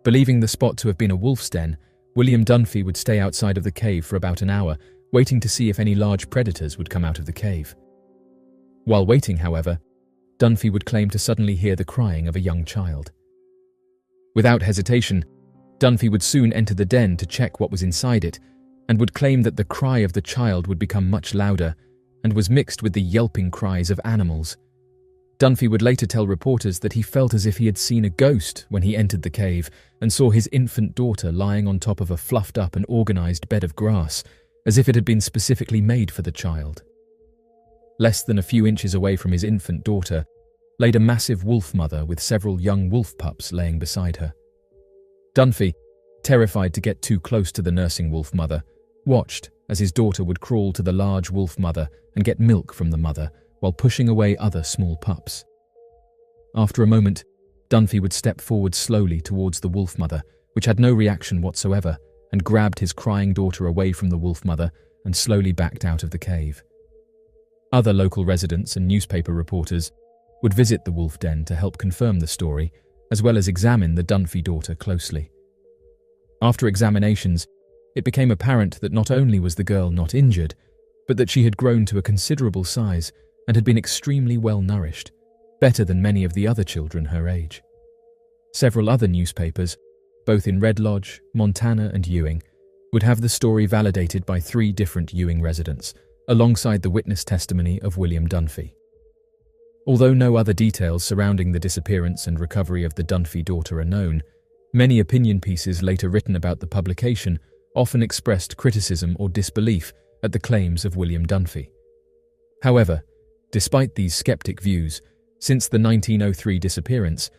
Believing the spot to have been a wolf's den, William Dunphy would stay outside of the cave for about an hour, waiting to see if any large predators would come out of the cave. While waiting, however, Dunphy would claim to suddenly hear the crying of a young child. Without hesitation, Dunphy would soon enter the den to check what was inside it, and would claim that the cry of the child would become much louder and was mixed with the yelping cries of animals. Dunphy would later tell reporters that he felt as if he had seen a ghost when he entered the cave and saw his infant daughter lying on top of a fluffed up and organized bed of grass, as if it had been specifically made for the child. Less than a few inches away from his infant daughter laid a massive wolf mother with several young wolf pups laying beside her. Dunphy, terrified to get too close to the nursing wolf mother, watched as his daughter would crawl to the large wolf mother and get milk from the mother while pushing away other small pups. After a moment, Dunphy would step forward slowly towards the wolf mother, which had no reaction whatsoever, and grabbed his crying daughter away from the wolf mother and slowly backed out of the cave. Other local residents and newspaper reporters would visit the wolf den to help confirm the story, as well as examine the Dunphy daughter closely. After examinations, it became apparent that not only was the girl not injured, but that she had grown to a considerable size and had been extremely well nourished, better than many of the other children her age. Several other newspapers, both in Red Lodge, Montana and Ewing, would have the story validated by 3 different Ewing residents, alongside the witness testimony of William Dunphy. Although no other details surrounding the disappearance and recovery of the Dunphy daughter are known, many opinion pieces later written about the publication often expressed criticism or disbelief at the claims of William Dunphy. However, despite these skeptic views, since the 1903 disappearance,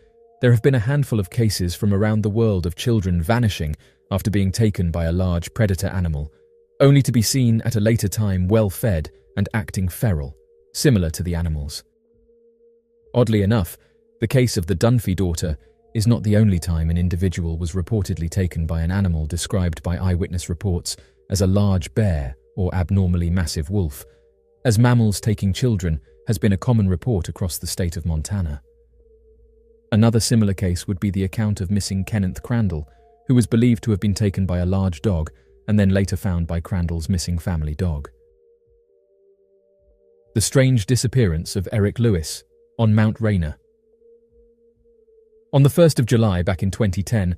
there have been a handful of cases from around the world of children vanishing after being taken by a large predator animal, only to be seen at a later time well-fed and acting feral, similar to the animals. Oddly enough, the case of the Dunphy daughter is not the only time an individual was reportedly taken by an animal described by eyewitness reports as a large bear or abnormally massive wolf, as mammals taking children has been a common report across the state of Montana. Another similar case would be the account of missing Kenneth Crandall, who was believed to have been taken by a large dog and then later found by Crandall's missing family dog. The strange disappearance of Eric Lewis on Mount Rainier. On the 1st of July back in 2010,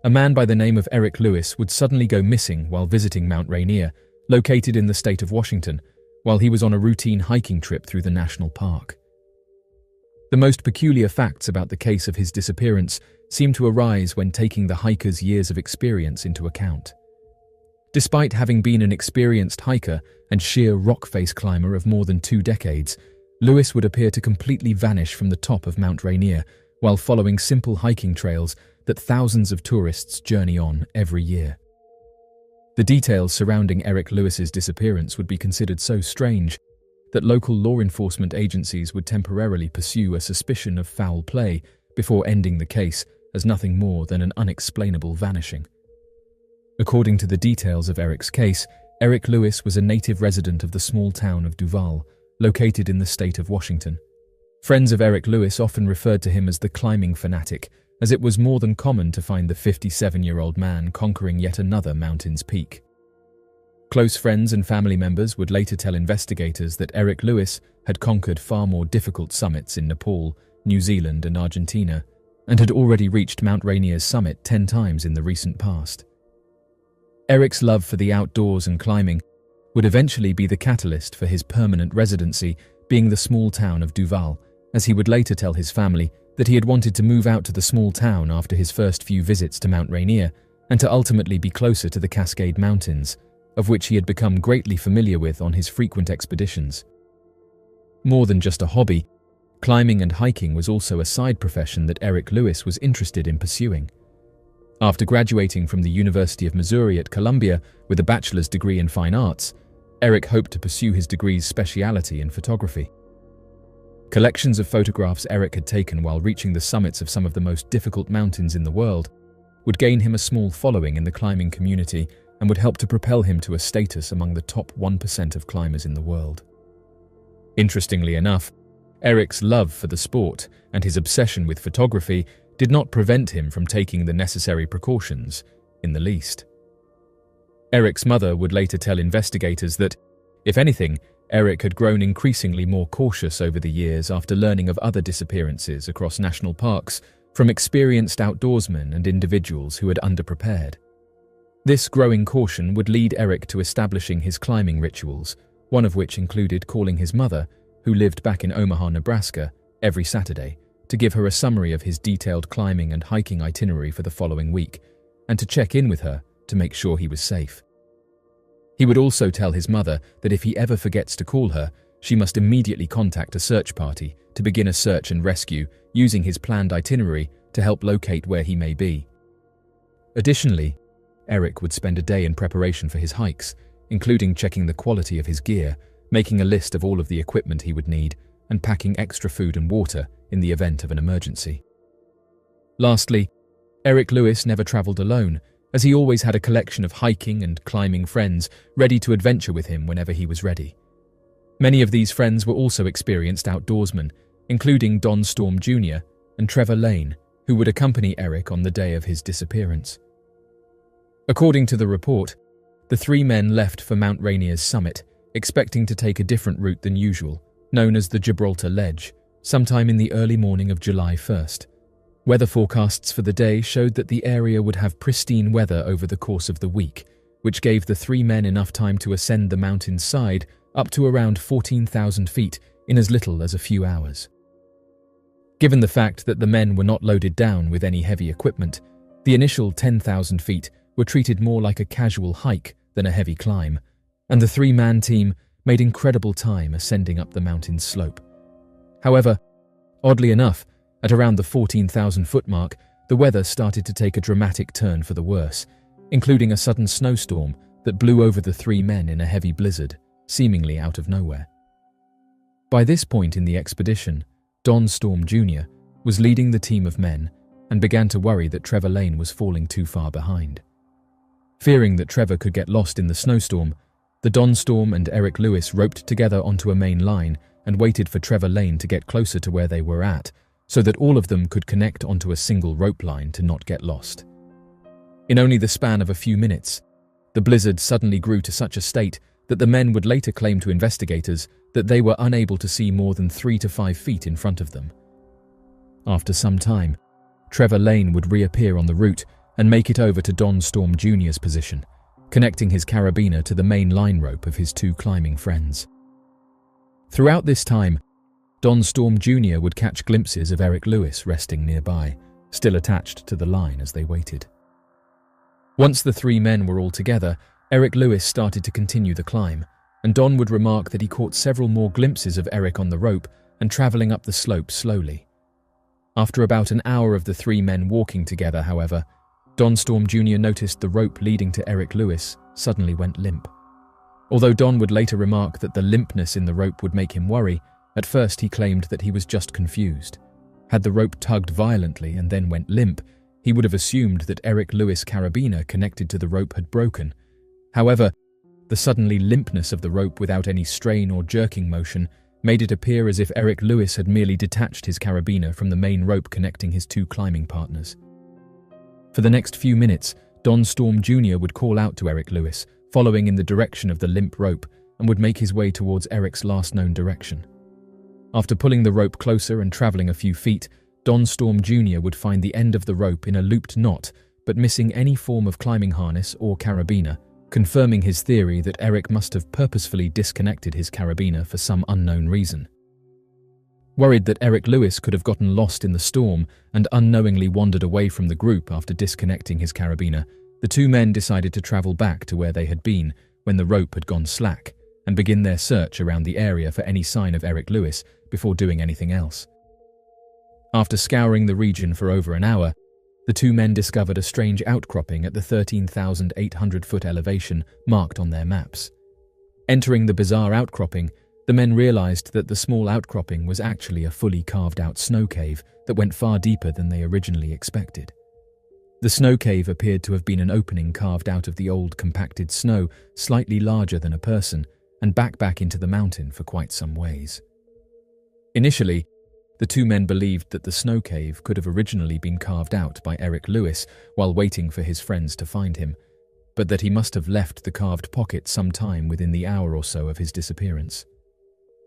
a man by the name of Eric Lewis would suddenly go missing while visiting Mount Rainier, located in the state of Washington, while he was on a routine hiking trip through the national park. The most peculiar facts about the case of his disappearance seem to arise when taking the hiker's years of experience into account. Despite having been an experienced hiker and sheer rock face climber of more than 2 decades, Lewis would appear to completely vanish from the top of Mount Rainier while following simple hiking trails that thousands of tourists journey on every year. The details surrounding Eric Lewis's disappearance would be considered so strange that local law enforcement agencies would temporarily pursue a suspicion of foul play before ending the case as nothing more than an unexplainable vanishing. According to the details of Eric's case, Eric Lewis was a native resident of the small town of Duval, located in the state of Washington. Friends of Eric Lewis often referred to him as the climbing fanatic, as it was more than common to find the 57-year-old man conquering yet another mountain's peak. Close friends and family members would later tell investigators that Eric Lewis had conquered far more difficult summits in Nepal, New Zealand and Argentina, and had already reached Mount Rainier's summit 10 times in the recent past. Eric's love for the outdoors and climbing would eventually be the catalyst for his permanent residency being the small town of Duval, as he would later tell his family that he had wanted to move out to the small town after his first few visits to Mount Rainier and to ultimately be closer to the Cascade Mountains, of which he had become greatly familiar with on his frequent expeditions. More than just a hobby, climbing and hiking was also a side profession that Eric Lewis was interested in pursuing. After graduating from the University of Missouri at Columbia with a bachelor's degree in fine arts, Eric hoped to pursue his degree's speciality in photography. Collections of photographs Eric had taken while reaching the summits of some of the most difficult mountains in the world would gain him a small following in the climbing community and would help to propel him to a status among the top 1% of climbers in the world. Interestingly enough, Eric's love for the sport and his obsession with photography did not prevent him from taking the necessary precautions in the least. Eric's mother would later tell investigators that, if anything, Eric had grown increasingly more cautious over the years after learning of other disappearances across national parks from experienced outdoorsmen and individuals who had underprepared. This growing caution would lead Eric to establishing his climbing rituals, one of which included calling his mother, who lived back in Omaha, Nebraska, every Saturday, to give her a summary of his detailed climbing and hiking itinerary for the following week, and to check in with her to make sure he was safe. He would also tell his mother that if he ever forgets to call her, she must immediately contact a search party to begin a search and rescue using his planned itinerary to help locate where he may be. Additionally, Eric would spend a day in preparation for his hikes, including checking the quality of his gear, making a list of all of the equipment he would need, and packing extra food and water in the event of an emergency. Lastly, Eric Lewis never traveled alone, as he always had a collection of hiking and climbing friends ready to adventure with him whenever he was ready. Many of these friends were also experienced outdoorsmen, including Don Storm Jr. and Trevor Lane, who would accompany Eric on the day of his disappearance. According to the report, the 3 men left for Mount Rainier's summit, expecting to take a different route than usual, known as the Gibraltar Ledge, sometime in the early morning of July 1st. Weather forecasts for the day showed that the area would have pristine weather over the course of the week, which gave the 3 men enough time to ascend the mountain's side up to around 14,000 feet in as little as a few hours. Given the fact that the men were not loaded down with any heavy equipment, the initial 10,000 feet were treated more like a casual hike than a heavy climb, and the 3-man team made incredible time ascending up the mountain's slope. However, oddly enough, at around the 14,000-foot mark, the weather started to take a dramatic turn for the worse, including a sudden snowstorm that blew over the 3 men in a heavy blizzard, seemingly out of nowhere. By this point in the expedition, Don Storm Jr. was leading the team of men and began to worry that Trevor Lane was falling too far behind. Fearing that Trevor could get lost in the snowstorm, the Don Storm and Eric Lewis roped together onto a main line and waited for Trevor Lane to get closer to where they were at, so that all of them could connect onto a single rope line to not get lost. In only the span of a few minutes, the blizzard suddenly grew to such a state that the men would later claim to investigators that they were unable to see more than 3 to 5 feet in front of them. After some time, Trevor Lane would reappear on the route and make it over to Don Storm Jr.'s position, connecting his carabiner to the main line rope of his two climbing friends. Throughout this time, Don Storm Jr. would catch glimpses of Eric Lewis resting nearby, still attached to the line as they waited. Once the three men were all together, Eric Lewis started to continue the climb, and Don would remark that he caught several more glimpses of Eric on the rope and travelling up the slope slowly. After about an hour of the three men walking together, however, Don Storm Jr. noticed the rope leading to Eric Lewis suddenly went limp. Although Don would later remark that the limpness in the rope would make him worry, at first he claimed that he was just confused. Had the rope tugged violently and then went limp, he would have assumed that Eric Lewis' carabiner connected to the rope had broken. However, the suddenly limpness of the rope without any strain or jerking motion made it appear as if Eric Lewis had merely detached his carabiner from the main rope connecting his two climbing partners. For the next few minutes, Don Storm Jr. would call out to Eric Lewis, following in the direction of the limp rope, and would make his way towards Eric's last known direction. After pulling the rope closer and travelling a few feet, Don Storm Jr. would find the end of the rope in a looped knot, but missing any form of climbing harness or carabiner, confirming his theory that Eric must have purposefully disconnected his carabiner for some unknown reason. Worried that Eric Lewis could have gotten lost in the storm and unknowingly wandered away from the group after disconnecting his carabiner, the two men decided to travel back to where they had been when the rope had gone slack and begin their search around the area for any sign of Eric Lewis before doing anything else. After scouring the region for over an hour, the two men discovered a strange outcropping at the 13,800-foot elevation marked on their maps. Entering the bizarre outcropping, the men realized that the small outcropping was actually a fully carved-out snow cave that went far deeper than they originally expected. The snow cave appeared to have been an opening carved out of the old compacted snow, slightly larger than a person, and back into the mountain for quite some ways. Initially, the two men believed that the snow cave could have originally been carved out by Eric Lewis while waiting for his friends to find him, but that he must have left the carved pocket sometime within the hour or so of his disappearance.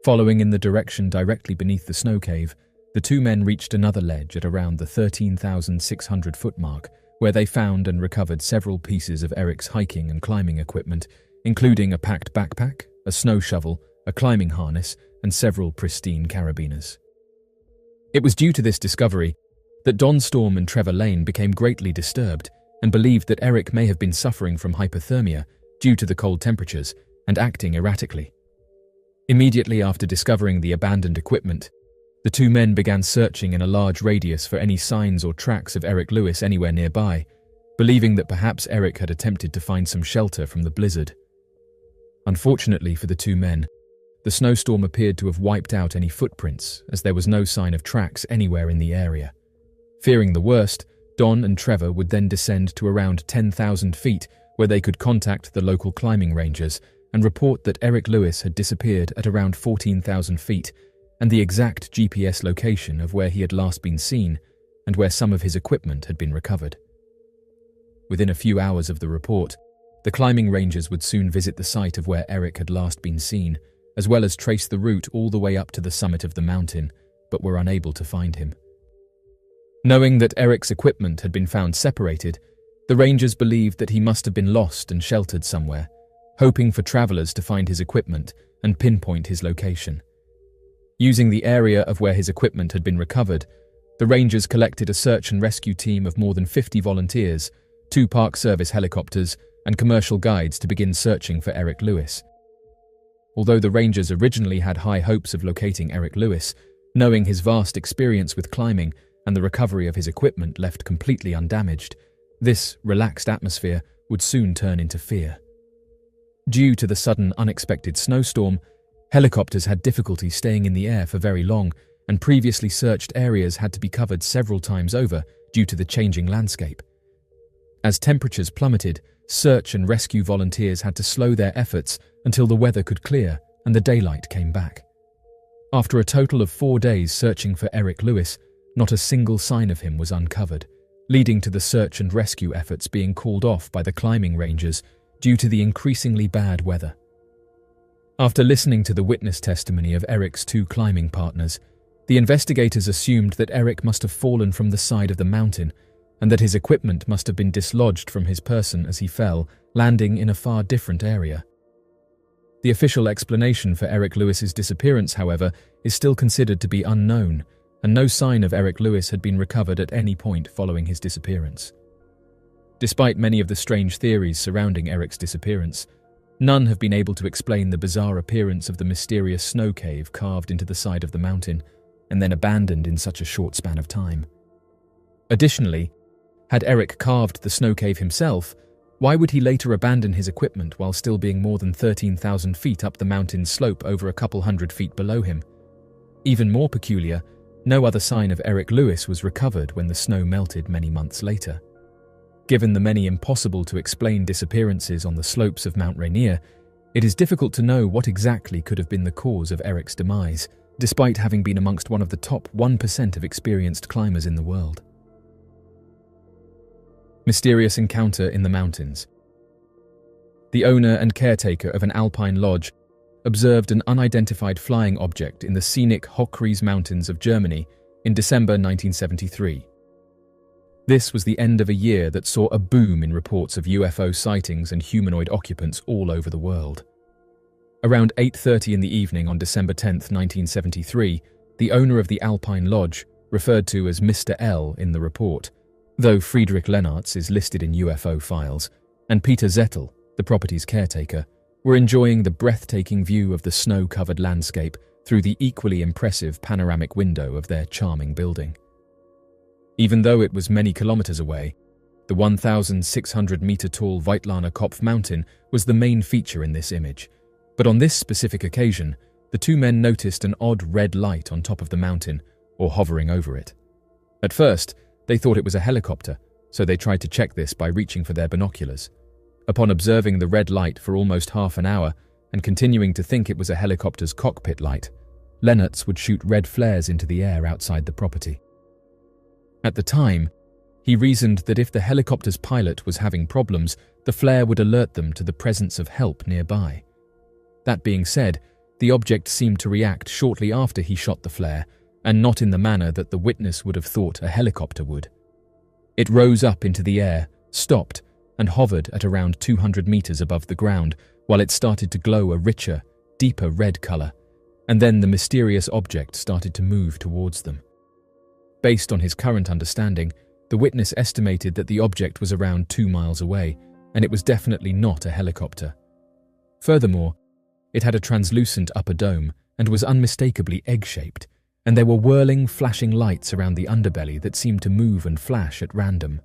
Following in the direction directly beneath the snow cave, the two men reached another ledge at around the 13,600-foot mark, where they found and recovered several pieces of Eric's hiking and climbing equipment, including a packed backpack, a snow shovel, a climbing harness, and several pristine carabiners. It was due to this discovery that Don Storm and Trevor Lane became greatly disturbed and believed that Eric may have been suffering from hypothermia due to the cold temperatures and acting erratically. Immediately after discovering the abandoned equipment, the two men began searching in a large radius for any signs or tracks of Eric Lewis anywhere nearby, believing that perhaps Eric had attempted to find some shelter from the blizzard. Unfortunately for the two men, the snowstorm appeared to have wiped out any footprints, as there was no sign of tracks anywhere in the area. Fearing the worst, Don and Trevor would then descend to around 10,000 feet, where they could contact the local climbing rangers and report that Eric Lewis had disappeared at around 14,000 feet, and the exact GPS location of where he had last been seen and where some of his equipment had been recovered. Within a few hours of the report, the climbing rangers would soon visit the site of where Eric had last been seen, as well as trace the route all the way up to the summit of the mountain, but were unable to find him. Knowing that Eric's equipment had been found separated, the rangers believed that he must have been lost and sheltered somewhere, hoping for travelers to find his equipment and pinpoint his location. Using the area of where his equipment had been recovered, the rangers collected a search and rescue team of more than 50 volunteers, 2 Park Service helicopters, and commercial guides to begin searching for Eric Lewis. Although the rangers originally had high hopes of locating Eric Lewis, knowing his vast experience with climbing and the recovery of his equipment left completely undamaged, this relaxed atmosphere would soon turn into fear. Due to the sudden unexpected snowstorm, helicopters had difficulty staying in the air for very long, and previously searched areas had to be covered several times over due to the changing landscape. As temperatures plummeted, search and rescue volunteers had to slow their efforts until the weather could clear and the daylight came back. After a total of 4 days searching for Eric Lewis, not a single sign of him was uncovered, leading to the search and rescue efforts being called off by the climbing rangers due to the increasingly bad weather. After listening to the witness testimony of Eric's 2 climbing partners, The investigators assumed that Eric must have fallen from the side of the mountain and that his equipment must have been dislodged from his person as he fell, landing in a far different area. The official explanation for Eric Lewis's disappearance, however, is still considered to be unknown, and no sign of Eric Lewis had been recovered at any point following his disappearance. Despite many of the strange theories surrounding Eric's disappearance, none have been able to explain the bizarre appearance of the mysterious snow cave carved into the side of the mountain and then abandoned in such a short span of time. Additionally, had Eric carved the snow cave himself, why would he later abandon his equipment while still being more than 13,000 feet up the mountain's slope over a couple hundred feet below him? Even more peculiar, no other sign of Eric Lewis was recovered when the snow melted many months later. Given the many impossible-to-explain disappearances on the slopes of Mount Rainier, it is difficult to know what exactly could have been the cause of Eric's demise, despite having been amongst one of the top 1% of experienced climbers in the world. Mysterious encounter in the mountains. The owner and caretaker of an alpine lodge observed an unidentified flying object in the scenic Hochreis Mountains of Germany in December 1973. This was the end of a year that saw a boom in reports of UFO sightings and humanoid occupants all over the world. Around 8:30 in the evening on December 10, 1973, the owner of the Alpine Lodge, referred to as Mr. L in the report, though Friedrich Lennartz is listed in UFO files, and Peter Zettel, the property's caretaker, were enjoying the breathtaking view of the snow-covered landscape through the equally impressive panoramic window of their charming building. Even though it was many kilometers away, the 1,600-meter-tall Weitlaner Kopf mountain was the main feature in this image. But on this specific occasion, the two men noticed an odd red light on top of the mountain, or hovering over it. At first, they thought it was a helicopter, so they tried to check this by reaching for their binoculars. Upon observing the red light for almost half an hour, and continuing to think it was a helicopter's cockpit light, Lennartz would shoot red flares into the air outside the property. At the time, he reasoned that if the helicopter's pilot was having problems, the flare would alert them to the presence of help nearby. That being said, the object seemed to react shortly after he shot the flare, and not in the manner that the witness would have thought a helicopter would. It rose up into the air, stopped, and hovered at around 200 meters above the ground while it started to glow a richer, deeper red color, and then the mysterious object started to move towards them. Based on his current understanding, the witness estimated that the object was around 2 miles away, and it was definitely not a helicopter. Furthermore, it had a translucent upper dome and was unmistakably egg-shaped, and there were whirling, flashing lights around the underbelly that seemed to move and flash at random.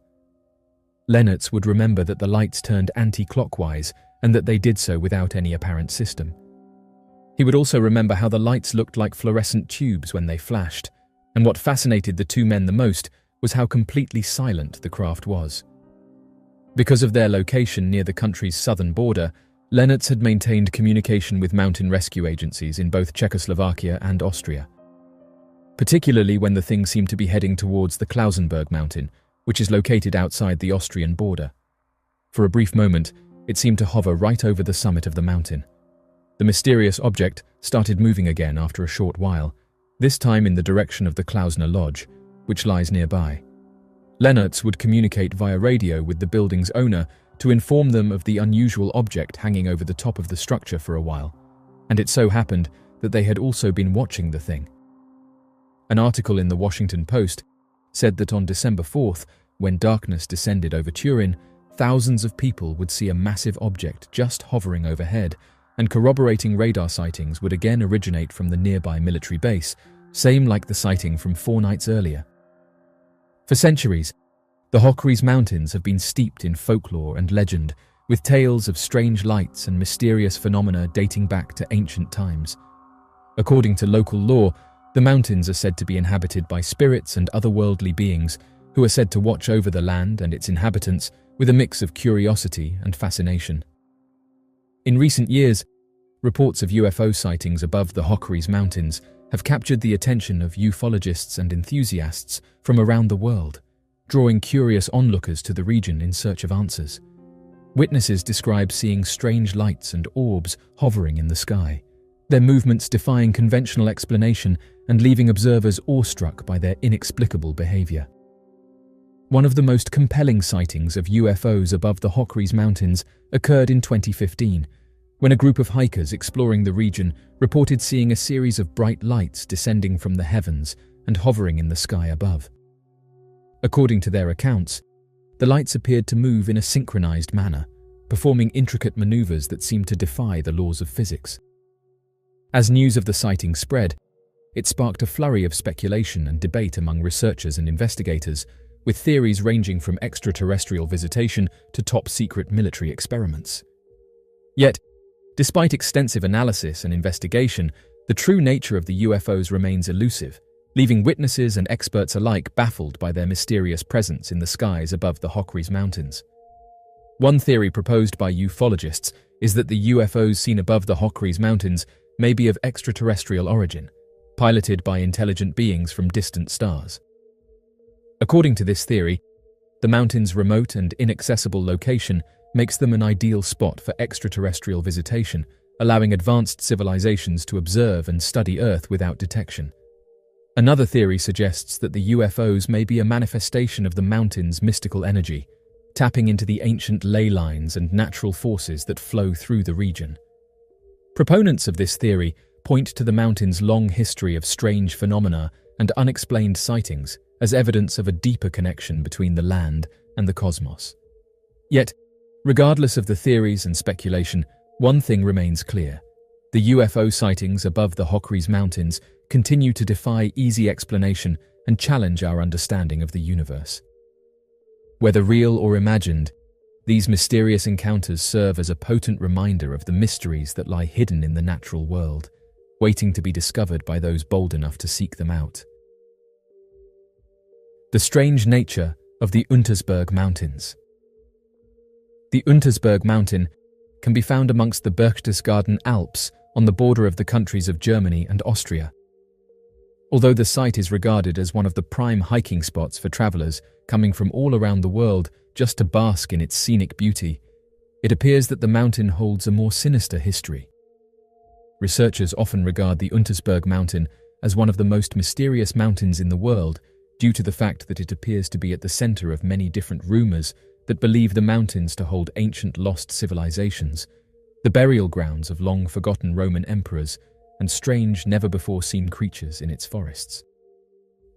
Lennartz would remember that the lights turned anti-clockwise and that they did so without any apparent system. He would also remember how the lights looked like fluorescent tubes when they flashed, and what fascinated the two men the most was how completely silent the craft was. Because of their location near the country's southern border, Lennartz had maintained communication with mountain rescue agencies in both Czechoslovakia and Austria, particularly when the thing seemed to be heading towards the Klausenberg mountain, which is located outside the Austrian border. For a brief moment, it seemed to hover right over the summit of the mountain. The mysterious object started moving again after a short while, this time in the direction of the Klausner Lodge, which lies nearby. Lennartz would communicate via radio with the building's owner to inform them of the unusual object hanging over the top of the structure for a while, and it so happened that they had also been watching the thing. An article in the Washington Post said that on December 4th, when darkness descended over Turin, thousands of people would see a massive object just hovering overhead, and corroborating radar sightings would again originate from the nearby military base, same like the sighting from 4 nights earlier. For centuries, the Hochreis Mountains have been steeped in folklore and legend, with tales of strange lights and mysterious phenomena dating back to ancient times. According to local lore, the mountains are said to be inhabited by spirits and otherworldly beings who are said to watch over the land and its inhabitants with a mix of curiosity and fascination. In recent years, reports of UFO sightings above the Hochreis Mountains have captured the attention of ufologists and enthusiasts from around the world, drawing curious onlookers to the region in search of answers. Witnesses describe seeing strange lights and orbs hovering in the sky, their movements defying conventional explanation and leaving observers awestruck by their inexplicable behavior. One of the most compelling sightings of UFOs above the Hockeys Mountains occurred in 2015, when a group of hikers exploring the region reported seeing a series of bright lights descending from the heavens and hovering in the sky above. According to their accounts, the lights appeared to move in a synchronized manner, performing intricate maneuvers that seemed to defy the laws of physics. As news of the sighting spread, it sparked a flurry of speculation and debate among researchers and investigators, with theories ranging from extraterrestrial visitation to top-secret military experiments. Yet, despite extensive analysis and investigation, the true nature of the UFOs remains elusive, leaving witnesses and experts alike baffled by their mysterious presence in the skies above the Hockeys Mountains. One theory proposed by ufologists is that the UFOs seen above the Hockeys Mountains may be of extraterrestrial origin, piloted by intelligent beings from distant stars. According to this theory, the mountains' remote and inaccessible location makes them an ideal spot for extraterrestrial visitation, allowing advanced civilizations to observe and study Earth without detection. Another theory suggests that the UFOs may be a manifestation of the mountains' mystical energy, tapping into the ancient ley lines and natural forces that flow through the region. Proponents of this theory point to the mountains' long history of strange phenomena and unexplained sightings as evidence of a deeper connection between the land and the cosmos. Yet, regardless of the theories and speculation, one thing remains clear. The UFO sightings above the Hockeys Mountains continue to defy easy explanation and challenge our understanding of the universe. Whether real or imagined, these mysterious encounters serve as a potent reminder of the mysteries that lie hidden in the natural world, waiting to be discovered by those bold enough to seek them out. The strange nature of the Untersberg Mountains. The Untersberg Mountain can be found amongst the Berchtesgaden Alps on the border of the countries of Germany and Austria. Although the site is regarded as one of the prime hiking spots for travelers coming from all around the world just to bask in its scenic beauty, it appears that the mountain holds a more sinister history. Researchers often regard the Untersberg Mountain as one of the most mysterious mountains in the world due to the fact that it appears to be at the center of many different rumors that believe the mountains to hold ancient lost civilizations, the burial grounds of long-forgotten Roman emperors, and strange, never-before-seen creatures in its forests.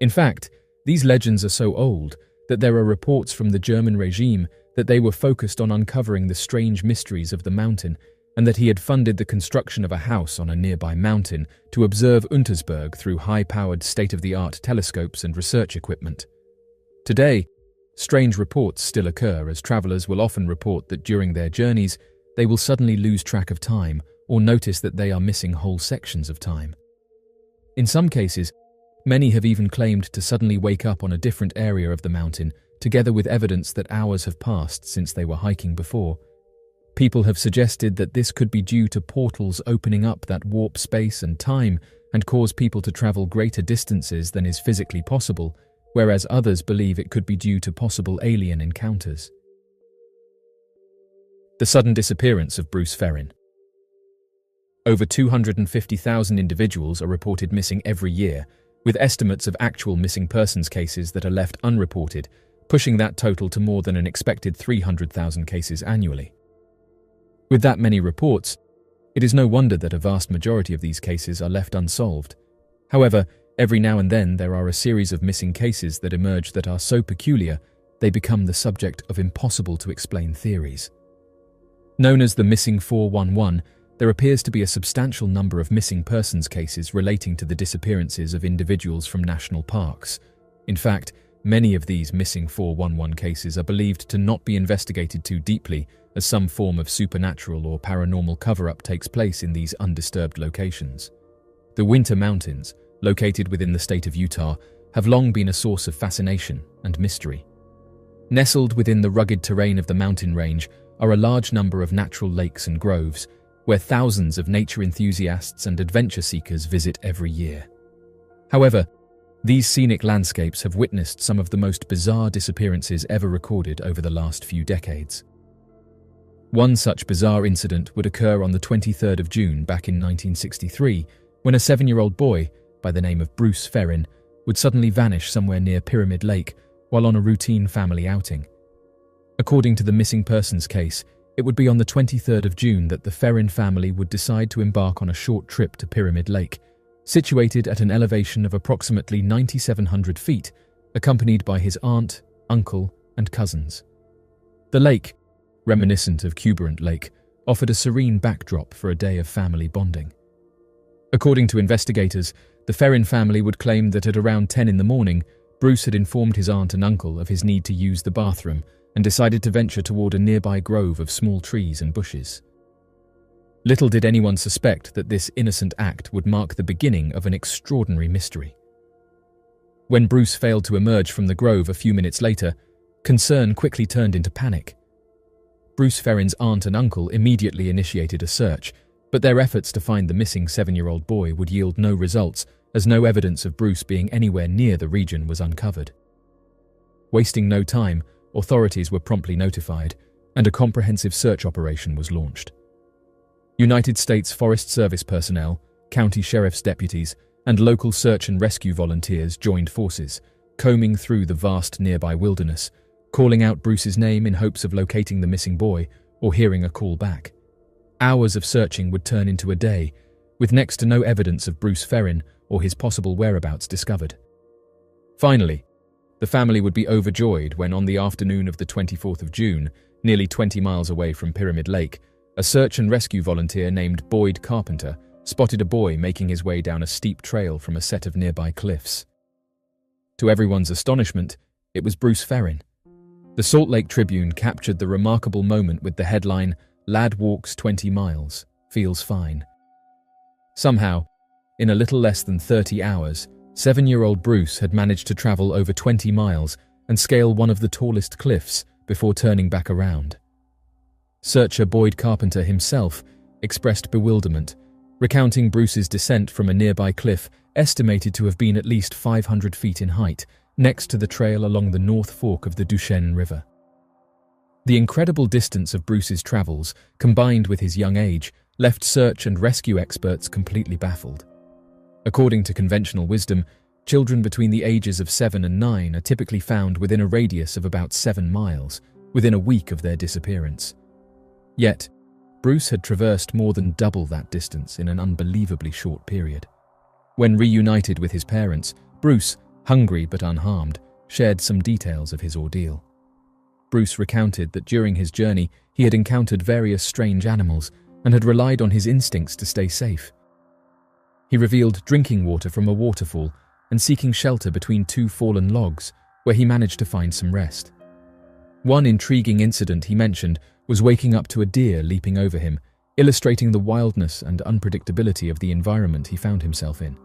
In fact, these legends are so old that there are reports from the German regime that they were focused on uncovering the strange mysteries of the mountain and that he had funded the construction of a house on a nearby mountain to observe Untersberg through high-powered state-of-the-art telescopes and research equipment. Today, strange reports still occur as travelers will often report that during their journeys, they will suddenly lose track of time or notice that they are missing whole sections of time. In some cases, many have even claimed to suddenly wake up on a different area of the mountain, together with evidence that hours have passed since they were hiking before. People have suggested that this could be due to portals opening up that warp space and time and cause people to travel greater distances than is physically possible, whereas others believe it could be due to possible alien encounters. The sudden disappearance of Bruce Ferrin. Over 250,000 individuals are reported missing every year, with estimates of actual missing persons cases that are left unreported, pushing that total to more than an expected 300,000 cases annually. With that many reports, it is no wonder that a vast majority of these cases are left unsolved. However, every now and then there are a series of missing cases that emerge that are so peculiar they become the subject of impossible-to-explain theories. Known as the Missing 411, there appears to be a substantial number of missing persons cases relating to the disappearances of individuals from national parks. In fact, many of these Missing 411 cases are believed to not be investigated too deeply, as some form of supernatural or paranormal cover-up takes place in these undisturbed locations. The Winter Mountains, located within the state of Utah, have long been a source of fascination and mystery. Nestled within the rugged terrain of the mountain range are a large number of natural lakes and groves, where thousands of nature enthusiasts and adventure seekers visit every year. However, these scenic landscapes have witnessed some of the most bizarre disappearances ever recorded over the last few decades. One such bizarre incident would occur on the 23rd of June back in 1963, when a 7-year-old boy, by the name of Bruce Ferrin, would suddenly vanish somewhere near Pyramid Lake while on a routine family outing. According to the missing persons case, it would be on the 23rd of June that the Ferrin family would decide to embark on a short trip to Pyramid Lake, situated at an elevation of approximately 9,700 feet, accompanied by his aunt, uncle, and cousins. The lake, reminiscent of Cuberant Lake, offered a serene backdrop for a day of family bonding. According to investigators, the Ferrin family would claim that at around 10 in the morning, Bruce had informed his aunt and uncle of his need to use the bathroom and decided to venture toward a nearby grove of small trees and bushes. Little did anyone suspect that this innocent act would mark the beginning of an extraordinary mystery. When Bruce failed to emerge from the grove a few minutes later, concern quickly turned into panic. Bruce Ferrin's aunt and uncle immediately initiated a search, but their efforts to find the missing 7-year-old boy would yield no results, as no evidence of Bruce being anywhere near the region was uncovered. Wasting no time, authorities were promptly notified, and a comprehensive search operation was launched. United States Forest Service personnel, county sheriff's deputies, and local search and rescue volunteers joined forces, combing through the vast nearby wilderness, calling out Bruce's name in hopes of locating the missing boy or hearing a call back. Hours of searching would turn into a day, with next to no evidence of Bruce Ferrin or his possible whereabouts discovered. Finally, the family would be overjoyed when on the afternoon of the 24th of June, nearly 20 miles away from Pyramid Lake, a search and rescue volunteer named Boyd Carpenter spotted a boy making his way down a steep trail from a set of nearby cliffs. To everyone's astonishment, it was Bruce Ferrin. The Salt Lake Tribune captured the remarkable moment with the headline, "Lad walks 20 miles, feels fine." Somehow, in a little less than 30 hours, 7-year-old Bruce had managed to travel over 20 miles and scale one of the tallest cliffs before turning back around. Searcher Boyd Carpenter himself expressed bewilderment, recounting Bruce's descent from a nearby cliff estimated to have been at least 500 feet in height, next to the trail along the North Fork of the Duchenne River. The incredible distance of Bruce's travels, combined with his young age, left search and rescue experts completely baffled. According to conventional wisdom, children between the ages of 7 and 9 are typically found within a radius of about 7 miles, within a week of their disappearance. Yet, Bruce had traversed more than double that distance in an unbelievably short period. When reunited with his parents, Bruce, hungry but unharmed, shared some details of his ordeal. Bruce recounted that during his journey he had encountered various strange animals and had relied on his instincts to stay safe. He revealed drinking water from a waterfall and seeking shelter between 2 fallen logs, where he managed to find some rest. One intriguing incident he mentioned was waking up to a deer leaping over him, illustrating the wildness and unpredictability of the environment he found himself in.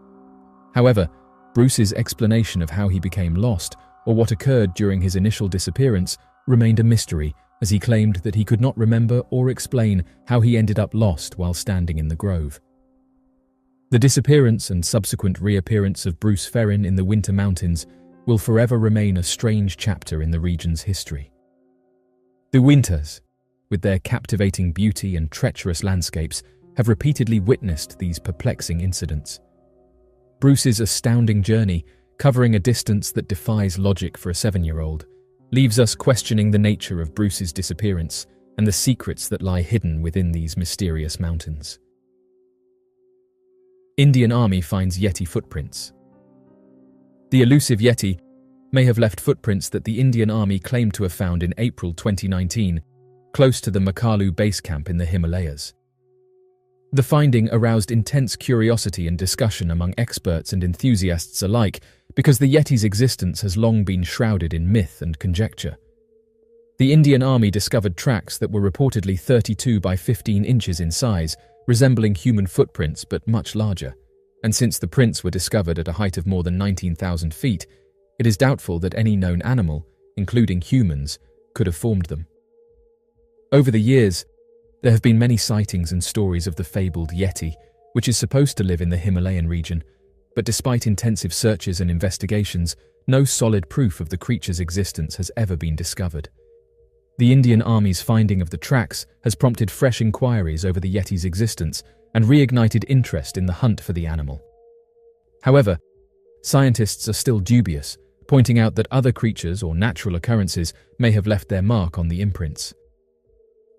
However, Bruce's explanation of how he became lost or what occurred during his initial disappearance remained a mystery, as he claimed that he could not remember or explain how he ended up lost while standing in the grove. The disappearance and subsequent reappearance of Bruce Ferrin in the Winter Mountains will forever remain a strange chapter in the region's history. The Winters, with their captivating beauty and treacherous landscapes, have repeatedly witnessed these perplexing incidents. Bruce's astounding journey, covering a distance that defies logic for a 7-year-old, leaves us questioning the nature of Bruce's disappearance and the secrets that lie hidden within these mysterious mountains. Indian Army finds Yeti footprints. The elusive Yeti may have left footprints that the Indian Army claimed to have found in April 2019, close to the Makalu base camp in the Himalayas. The finding aroused intense curiosity and discussion among experts and enthusiasts alike because the Yeti's existence has long been shrouded in myth and conjecture. The Indian Army discovered tracks that were reportedly 32 by 15 inches in size, resembling human footprints but much larger, and since the prints were discovered at a height of more than 19,000 feet, it is doubtful that any known animal, including humans, could have formed them. Over the years, there have been many sightings and stories of the fabled Yeti, which is supposed to live in the Himalayan region, but despite intensive searches and investigations, no solid proof of the creature's existence has ever been discovered. The Indian Army's finding of the tracks has prompted fresh inquiries over the Yeti's existence and reignited interest in the hunt for the animal. However, scientists are still dubious, pointing out that other creatures or natural occurrences may have left their mark on the imprints.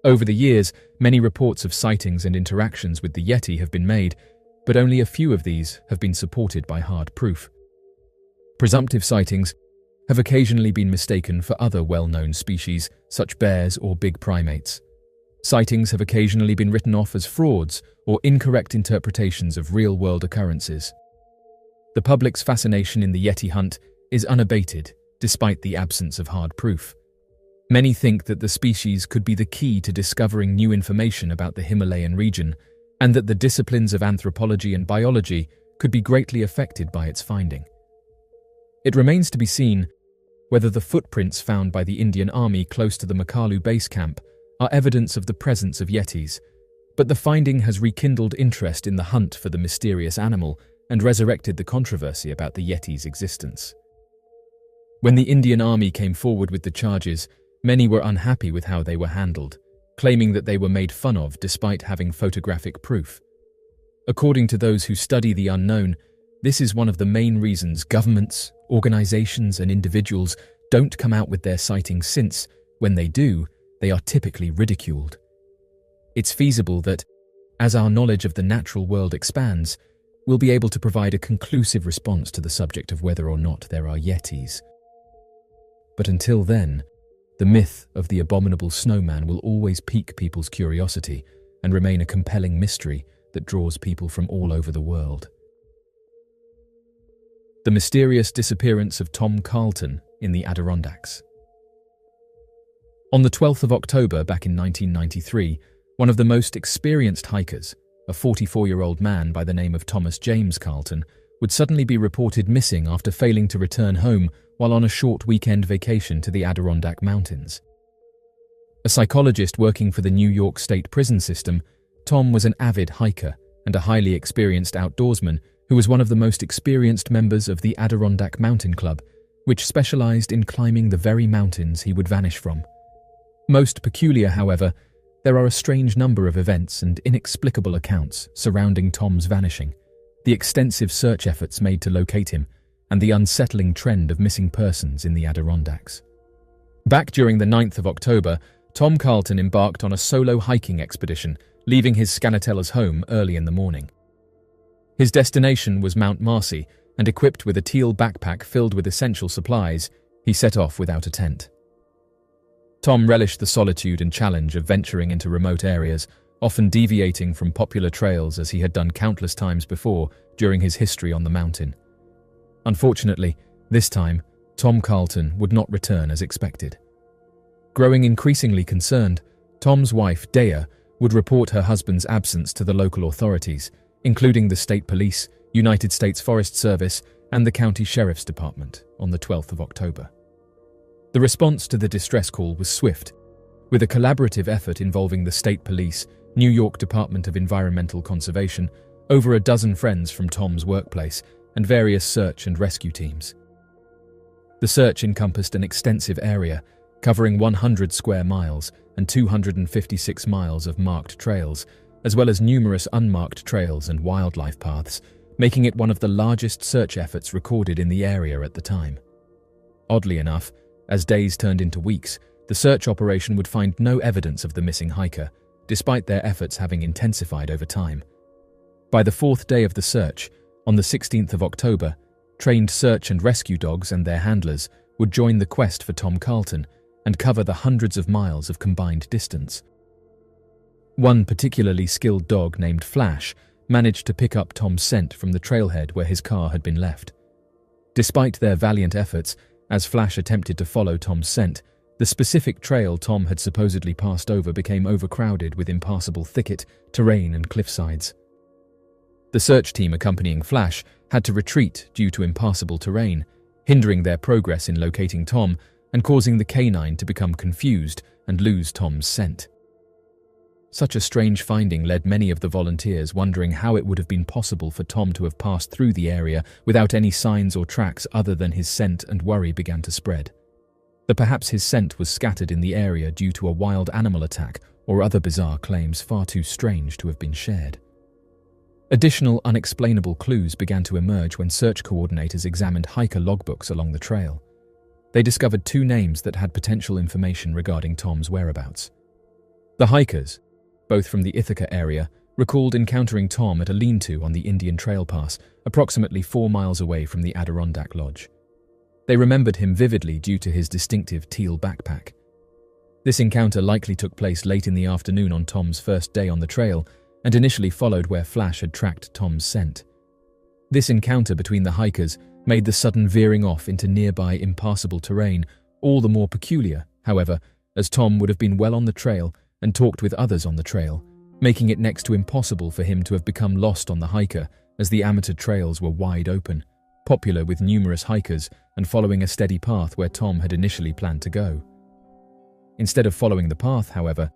Over the years, many reports of sightings and interactions with the Yeti have been made, but only a few of these have been supported by hard proof. Presumptive sightings have occasionally been mistaken for other well-known species, such bears or big primates. Sightings have occasionally been written off as frauds or incorrect interpretations of real-world occurrences. The public's fascination in the Yeti hunt is unabated, despite the absence of hard proof. Many think that the species could be the key to discovering new information about the Himalayan region, and that the disciplines of anthropology and biology could be greatly affected by its finding. It remains to be seen whether the footprints found by the Indian Army close to the Makalu base camp are evidence of the presence of Yetis, but the finding has rekindled interest in the hunt for the mysterious animal and resurrected the controversy about the Yeti's existence. When the Indian Army came forward with the charges, many were unhappy with how they were handled, claiming that they were made fun of despite having photographic proof. According to those who study the unknown, this is one of the main reasons governments, organizations, and individuals don't come out with their sightings since, when they do, they are typically ridiculed. It's feasible that, as our knowledge of the natural world expands, we'll be able to provide a conclusive response to the subject of whether or not there are Yetis. But until then, the myth of the abominable snowman will always pique people's curiosity and remain a compelling mystery that draws people from all over the world. The mysterious disappearance of Tom Carlton in the Adirondacks. On the 12th of October back in 1993, one of the most experienced hikers, a 44-year-old man by the name of Thomas James Carlton, would suddenly be reported missing after failing to return home while on a short weekend vacation to the Adirondack Mountains. A psychologist working for the New York State prison system, Tom was an avid hiker and a highly experienced outdoorsman who was one of the most experienced members of the Adirondack Mountain Club, which specialized in climbing the very mountains he would vanish from. Most peculiar, however, there are a strange number of events and inexplicable accounts surrounding Tom's vanishing, the extensive search efforts made to locate him, and the unsettling trend of missing persons in the Adirondacks. Back during the 9th of October, Tom Carlton embarked on a solo hiking expedition, leaving his Scanatella's home early in the morning. His destination was Mount Marcy, and equipped with a teal backpack filled with essential supplies, he set off without a tent. Tom relished the solitude and challenge of venturing into remote areas, often deviating from popular trails as he had done countless times before during his history on the mountain. Unfortunately, this time, Tom Carlton would not return as expected. Growing increasingly concerned, Tom's wife, Dea, would report her husband's absence to the local authorities, including the state police, United States Forest Service, and the county sheriff's department, on the 12th of October. The response to the distress call was swift, with a collaborative effort involving the state police, New York Department of Environmental Conservation, over a dozen friends from Tom's workplace, and various search and rescue teams. The search encompassed an extensive area, covering 100 square miles and 256 miles of marked trails, as well as numerous unmarked trails and wildlife paths, making it one of the largest search efforts recorded in the area at the time. Oddly enough, as days turned into weeks, the search operation would find no evidence of the missing hiker, despite their efforts having intensified over time. By the 4th day of the search, on the 16th of October, trained search and rescue dogs and their handlers would join the quest for Tom Carlton and cover the hundreds of miles of combined distance. One particularly skilled dog named Flash managed to pick up Tom's scent from the trailhead where his car had been left. Despite their valiant efforts, as Flash attempted to follow Tom's scent, the specific trail Tom had supposedly passed over became overcrowded with impassable thicket, terrain, and cliffsides. The search team accompanying Flash had to retreat due to impassable terrain, hindering their progress in locating Tom and causing the canine to become confused and lose Tom's scent. Such a strange finding led many of the volunteers wondering how it would have been possible for Tom to have passed through the area without any signs or tracks other than his scent, and worry began to spread. that perhaps his scent was scattered in the area due to a wild animal attack or other bizarre claims far too strange to have been shared. Additional unexplainable clues began to emerge when search coordinators examined hiker logbooks along the trail. They discovered 2 names that had potential information regarding Tom's whereabouts. The hikers, both from the Ithaca area, recalled encountering Tom at a lean-to on the Indian Trail Pass, approximately 4 miles away from the Adirondack Lodge. They remembered him vividly due to his distinctive teal backpack. This encounter likely took place late in the afternoon on Tom's first day on the trail, and initially followed where Flash had tracked Tom's scent. This encounter between the hikers made the sudden veering off into nearby impassable terrain all the more peculiar, however, as Tom would have been well on the trail and talked with others on the trail, making it next to impossible for him to have become lost on the hiker, as the amateur trails were wide open, popular with numerous hikers and following a steady path where Tom had initially planned to go. Instead of following the path, however,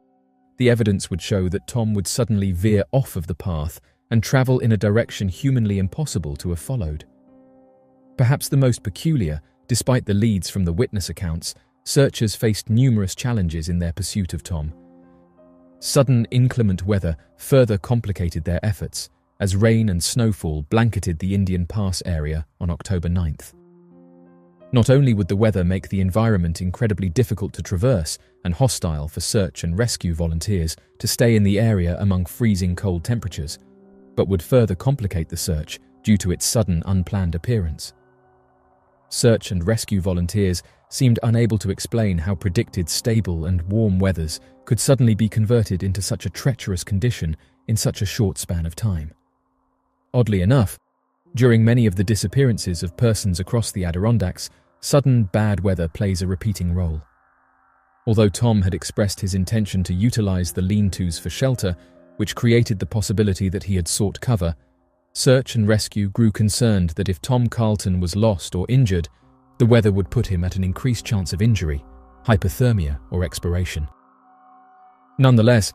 the evidence would show that Tom would suddenly veer off of the path and travel in a direction humanly impossible to have followed. Perhaps the most peculiar, despite the leads from the witness accounts, searchers faced numerous challenges in their pursuit of Tom. Sudden inclement weather further complicated their efforts, as rain and snowfall blanketed the Indian Pass area on October 9th. Not only would the weather make the environment incredibly difficult to traverse and hostile for search and rescue volunteers to stay in the area among freezing cold temperatures, but would further complicate the search due to its sudden unplanned appearance. Search and rescue volunteers seemed unable to explain how predicted stable and warm weathers could suddenly be converted into such a treacherous condition in such a short span of time. Oddly enough, during many of the disappearances of persons across the Adirondacks, sudden bad weather plays a repeating role. Although Tom had expressed his intention to utilize the lean-tos for shelter, which created the possibility that he had sought cover, search and rescue grew concerned that if Tom Carlton was lost or injured, the weather would put him at an increased chance of injury, hypothermia, or expiration. Nonetheless,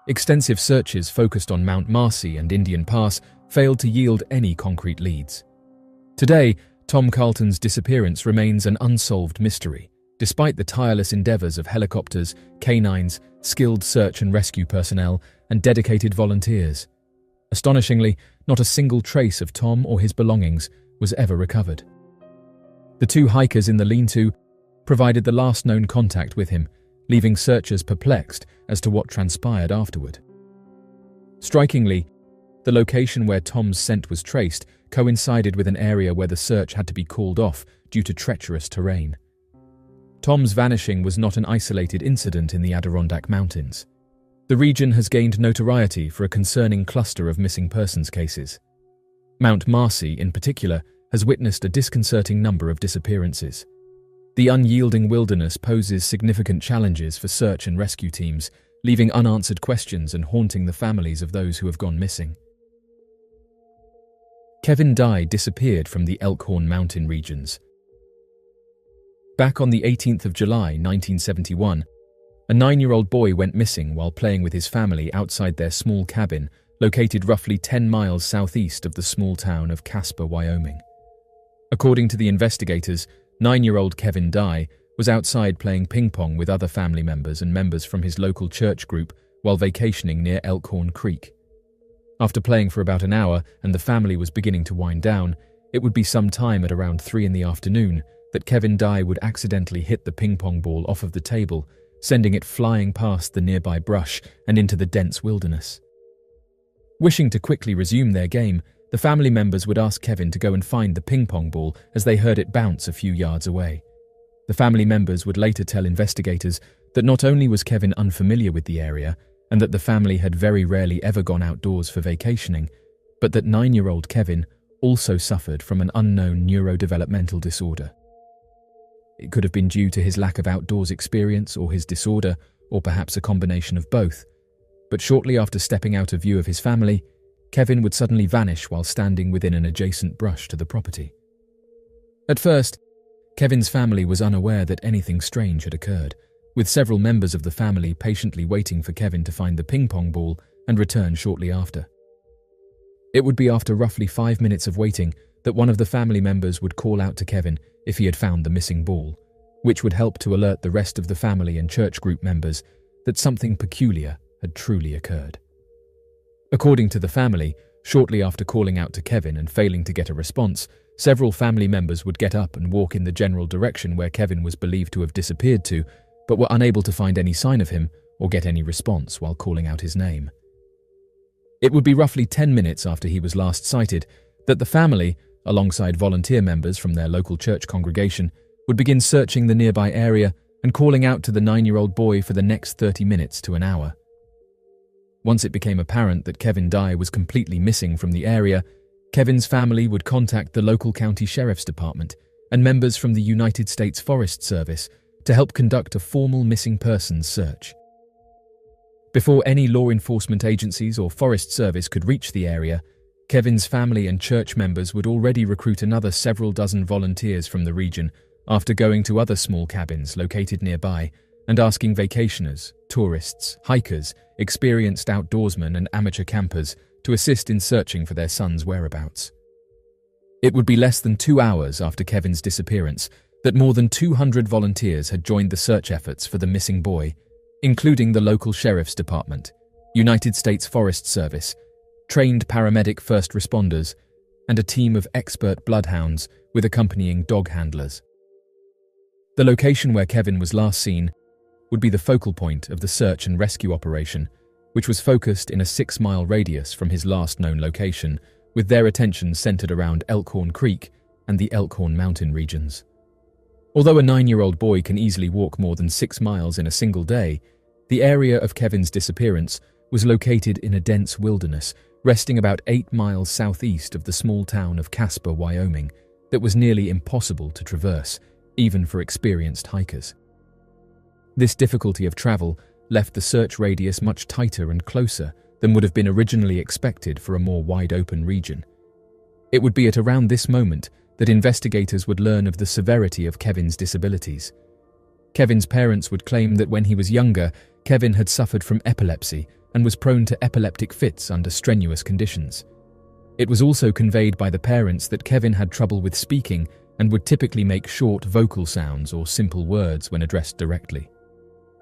extensive searches focused on Mount Marcy and Indian Pass failed to yield any concrete leads. Today, Tom Carlton's disappearance remains an unsolved mystery, despite the tireless endeavors of helicopters, canines, skilled search and rescue personnel, and dedicated volunteers. Astonishingly, not a single trace of Tom or his belongings was ever recovered. The 2 hikers in the lean-to provided the last known contact with him, leaving searchers perplexed as to what transpired afterward. Strikingly, the location where Tom's scent was traced coincided with an area where the search had to be called off due to treacherous terrain. Tom's vanishing was not an isolated incident in the Adirondack Mountains. The region has gained notoriety for a concerning cluster of missing persons cases. Mount Marcy, in particular, has witnessed a disconcerting number of disappearances. The unyielding wilderness poses significant challenges for search and rescue teams, leaving unanswered questions and haunting the families of those who have gone missing. Kevin Dye disappeared from the Elkhorn Mountain regions. Back on the 18th of July, 1971, a 9-year-old boy went missing while playing with his family outside their small cabin located roughly 10 miles southeast of the small town of Casper, Wyoming. According to the investigators, 9-year-old Kevin Dye was outside playing ping pong with other family members and members from his local church group while vacationing near Elkhorn Creek. After playing for about an hour and the family was beginning to wind down, it would be some time at around 3 in the afternoon that Kevin Dye would accidentally hit the ping pong ball off of the table, sending it flying past the nearby brush and into the dense wilderness. Wishing to quickly resume their game, the family members would ask Kevin to go and find the ping pong ball as they heard it bounce a few yards away. The family members would later tell investigators that not only was Kevin unfamiliar with the area and that the family had very rarely ever gone outdoors for vacationing, but that 9-year-old Kevin also suffered from an unknown neurodevelopmental disorder. It could have been due to his lack of outdoors experience or his disorder, or perhaps a combination of both. But shortly after stepping out of view of his family, Kevin would suddenly vanish while standing within an adjacent brush to the property. At first, Kevin's family was unaware that anything strange had occurred, with several members of the family patiently waiting for Kevin to find the ping pong ball and return shortly after. It would be after roughly 5 minutes of waiting that one of the family members would call out to Kevin if he had found the missing ball, which would help to alert the rest of the family and church group members that something peculiar had truly occurred. According to the family, shortly after calling out to Kevin and failing to get a response, several family members would get up and walk in the general direction where Kevin was believed to have disappeared to, but were unable to find any sign of him or get any response while calling out his name. It would be roughly 10 minutes after he was last sighted that the family, alongside volunteer members from their local church congregation, would begin searching the nearby area and calling out to the 9-year-old boy for the next 30 minutes to an hour. Once it became apparent that Kevin Dye was completely missing from the area, Kevin's family would contact the local county sheriff's department and members from the United States Forest Service to help conduct a formal missing persons search. Before any law enforcement agencies or Forest Service could reach the area, Kevin's family and church members would already recruit another several dozen volunteers from the region after going to other small cabins located nearby and asking vacationers, tourists, hikers, experienced outdoorsmen and amateur campers to assist in searching for their son's whereabouts. It would be less than 2 hours after Kevin's disappearance that more than 200 volunteers had joined the search efforts for the missing boy, including the local sheriff's department, United States Forest Service, trained paramedic first responders, and a team of expert bloodhounds with accompanying dog handlers. The location where Kevin was last seen would be the focal point of the search and rescue operation, which was focused in a 6-mile radius from his last known location, with their attention centered around Elkhorn Creek and the Elkhorn Mountain regions. Although a 9-year-old boy can easily walk more than 6 miles in a single day, the area of Kevin's disappearance was located in a dense wilderness, resting about 8 miles southeast of the small town of Casper, Wyoming, that was nearly impossible to traverse, even for experienced hikers. This difficulty of travel left the search radius much tighter and closer than would have been originally expected for a more wide-open region. It would be at around this moment that investigators would learn of the severity of Kevin's disabilities. Kevin's parents would claim that when he was younger, Kevin had suffered from epilepsy and was prone to epileptic fits under strenuous conditions. It was also conveyed by the parents that Kevin had trouble with speaking and would typically make short vocal sounds or simple words when addressed directly.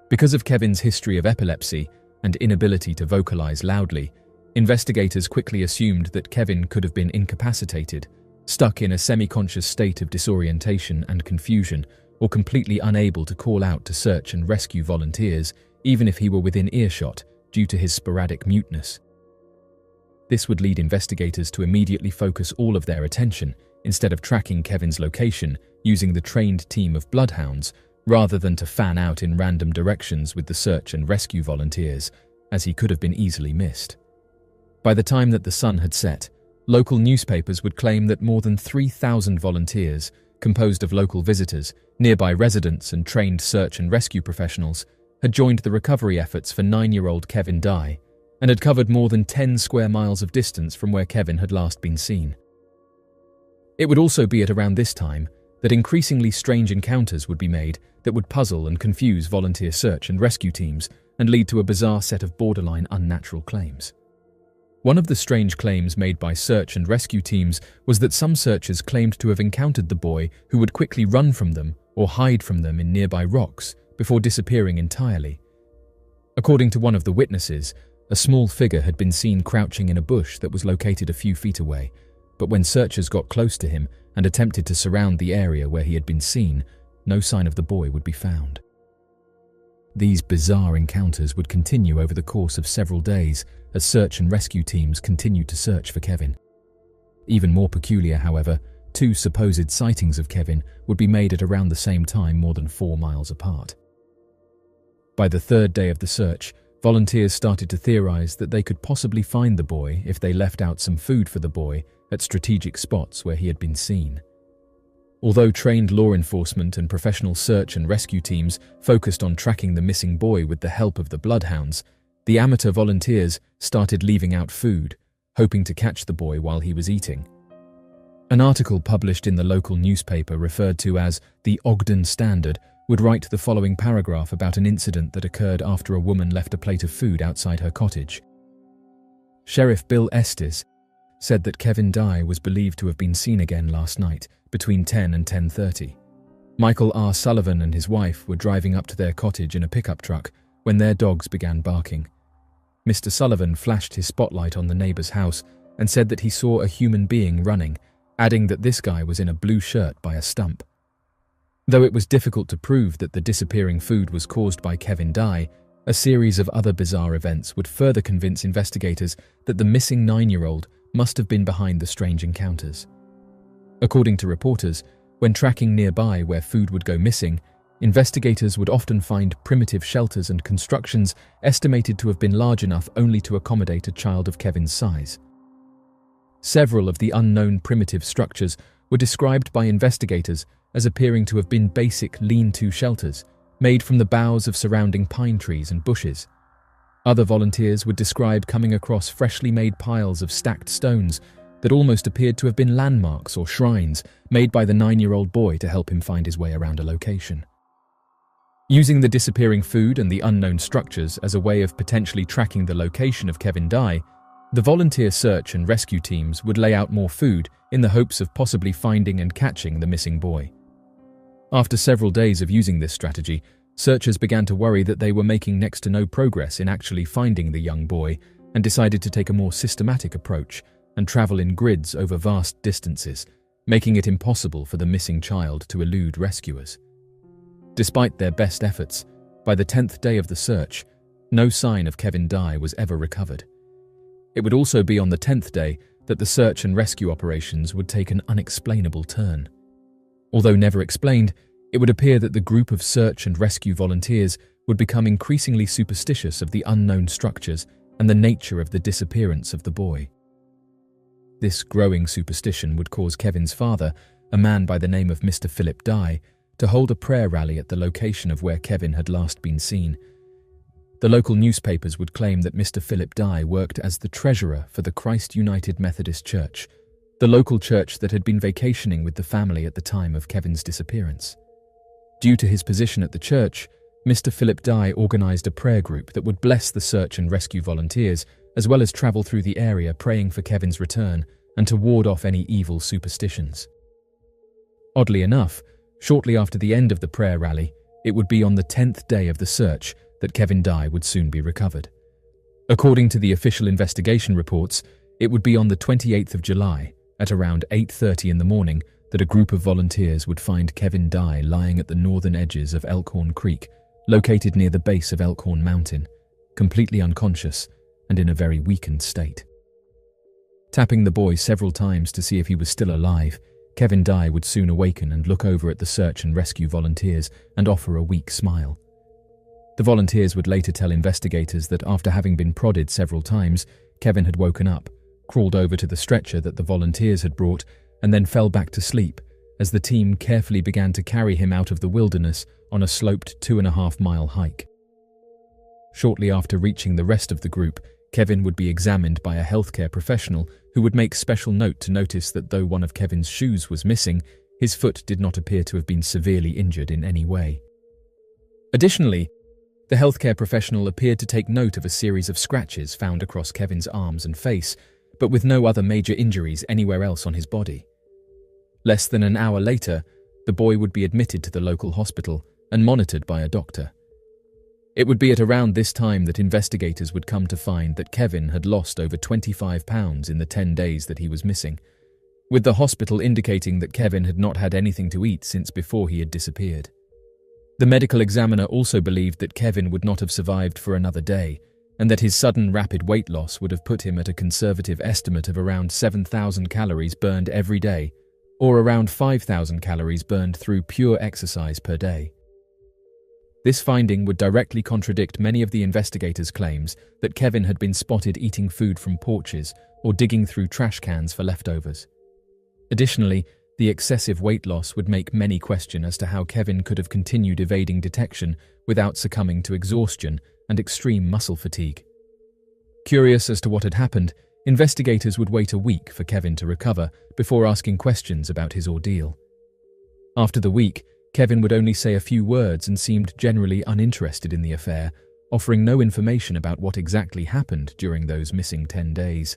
Because of Kevin's history of epilepsy and inability to vocalize loudly, investigators quickly assumed that Kevin could have been incapacitated, stuck in a semi-conscious state of disorientation and confusion, or completely unable to call out to search and rescue volunteers, even if he were within earshot, due to his sporadic muteness. This would lead investigators to immediately focus all of their attention, instead of tracking Kevin's location using the trained team of bloodhounds, rather than to fan out in random directions with the search and rescue volunteers, as he could have been easily missed. By the time that the sun had set, local newspapers would claim that more than 3,000 volunteers, composed of local visitors, nearby residents and trained search and rescue professionals, had joined the recovery efforts for 9-year-old Kevin Dye and had covered more than 10 square miles of distance from where Kevin had last been seen. It would also be at around this time that increasingly strange encounters would be made that would puzzle and confuse volunteer search and rescue teams and lead to a bizarre set of borderline unnatural claims. One of the strange claims made by search and rescue teams was that some searchers claimed to have encountered the boy who would quickly run from them or hide from them in nearby rocks before disappearing entirely. According to one of the witnesses, a small figure had been seen crouching in a bush that was located a few feet away, but when searchers got close to him and attempted to surround the area where he had been seen, no sign of the boy would be found. These bizarre encounters would continue over the course of several days as search and rescue teams continued to search for Kevin. Even more peculiar, however, 2 supposed sightings of Kevin would be made at around the same time more than 4 miles apart. By the 3rd day of the search, volunteers started to theorize that they could possibly find the boy if they left out some food for the boy at strategic spots where he had been seen. Although trained law enforcement and professional search and rescue teams focused on tracking the missing boy with the help of the bloodhounds, the amateur volunteers started leaving out food, hoping to catch the boy while he was eating. An article published in the local newspaper referred to as the Ogden Standard would write the following paragraph about an incident that occurred after a woman left a plate of food outside her cottage. Sheriff Bill Estes said that Kevin Dye was believed to have been seen again last night between 10 and 10:30. Michael R. Sullivan and his wife were driving up to their cottage in a pickup truck when their dogs began barking. Mr. Sullivan flashed his spotlight on the neighbor's house and said that he saw a human being running, adding that this guy was in a blue shirt by a stump. Though it was difficult to prove that the disappearing food was caused by Kevin Dye, a series of other bizarre events would further convince investigators that the missing 9-year-old must have been behind the strange encounters. According to reporters, when tracking nearby where food would go missing, investigators would often find primitive shelters and constructions estimated to have been large enough only to accommodate a child of Kevin's size. Several of the unknown primitive structures were described by investigators as appearing to have been basic lean-to shelters made from the boughs of surrounding pine trees and bushes. Other volunteers would describe coming across freshly made piles of stacked stones that almost appeared to have been landmarks or shrines made by the 9-year-old boy to help him find his way around a location. Using the disappearing food and the unknown structures as a way of potentially tracking the location of Kevin Dye, the volunteer search and rescue teams would lay out more food in the hopes of possibly finding and catching the missing boy. After several days of using this strategy, searchers began to worry that they were making next to no progress in actually finding the young boy and decided to take a more systematic approach and travel in grids over vast distances, making it impossible for the missing child to elude rescuers. Despite their best efforts, by the 10th day of the search, no sign of Kevin Dye was ever recovered. It would also be on the 10th day that the search and rescue operations would take an unexplainable turn. Although never explained, it would appear that the group of search and rescue volunteers would become increasingly superstitious of the unknown structures and the nature of the disappearance of the boy. This growing superstition would cause Kevin's father, a man by the name of Mr. Philip Dye, to hold a prayer rally at the location of where Kevin had last been seen. The local newspapers would claim that Mr. Philip Dye worked as the treasurer for the Christ United Methodist Church, the local church that had been vacationing with the family at the time of Kevin's disappearance. Due to his position at the church, Mr. Philip Dye organized a prayer group that would bless the search and rescue volunteers, as well as travel through the area praying for Kevin's return and to ward off any evil superstitions. Oddly enough, shortly after the end of the prayer rally, it would be on the 10th day of the search that Kevin Dye would soon be recovered. According to the official investigation reports, it would be on the 28th of July, at around 8:30 in the morning, that a group of volunteers would find Kevin Dye lying at the northern edges of Elkhorn Creek, located near the base of Elkhorn Mountain, completely unconscious and in a very weakened state. Tapping the boy several times to see if he was still alive, Kevin Dye would soon awaken and look over at the search and rescue volunteers and offer a weak smile. The volunteers would later tell investigators that after having been prodded several times, Kevin had woken up, crawled over to the stretcher that the volunteers had brought, and then fell back to sleep as the team carefully began to carry him out of the wilderness on a sloped 2.5-mile hike. Shortly after reaching the rest of the group, Kevin would be examined by a healthcare professional who would make special note to notice that though one of Kevin's shoes was missing, his foot did not appear to have been severely injured in any way. Additionally, the healthcare professional appeared to take note of a series of scratches found across Kevin's arms and face, but with no other major injuries anywhere else on his body. Less than an hour later, the boy would be admitted to the local hospital and monitored by a doctor. It would be at around this time that investigators would come to find that Kevin had lost over 25 pounds in the 10 days that he was missing, with the hospital indicating that Kevin had not had anything to eat since before he had disappeared. The medical examiner also believed that Kevin would not have survived for another day, and that his sudden rapid weight loss would have put him at a conservative estimate of around 7,000 calories burned every day, or around 5,000 calories burned through pure exercise per day. This finding would directly contradict many of the investigators' claims that Kevin had been spotted eating food from porches or digging through trash cans for leftovers. Additionally, the excessive weight loss would make many question as to how Kevin could have continued evading detection without succumbing to exhaustion and extreme muscle fatigue. Curious as to what had happened, investigators would wait a week for Kevin to recover before asking questions about his ordeal. After the week, Kevin would only say a few words and seemed generally uninterested in the affair, offering no information about what exactly happened during those missing 10 days.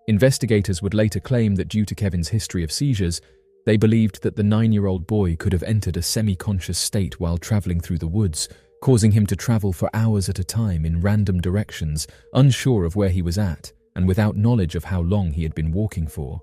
Investigators would later claim that due to Kevin's history of seizures, They believed that the 9-year-old boy could have entered a semi-conscious state while traveling through the woods, causing him to travel for hours at a time in random directions, unsure of where he was at, and without knowledge of how long he had been walking for.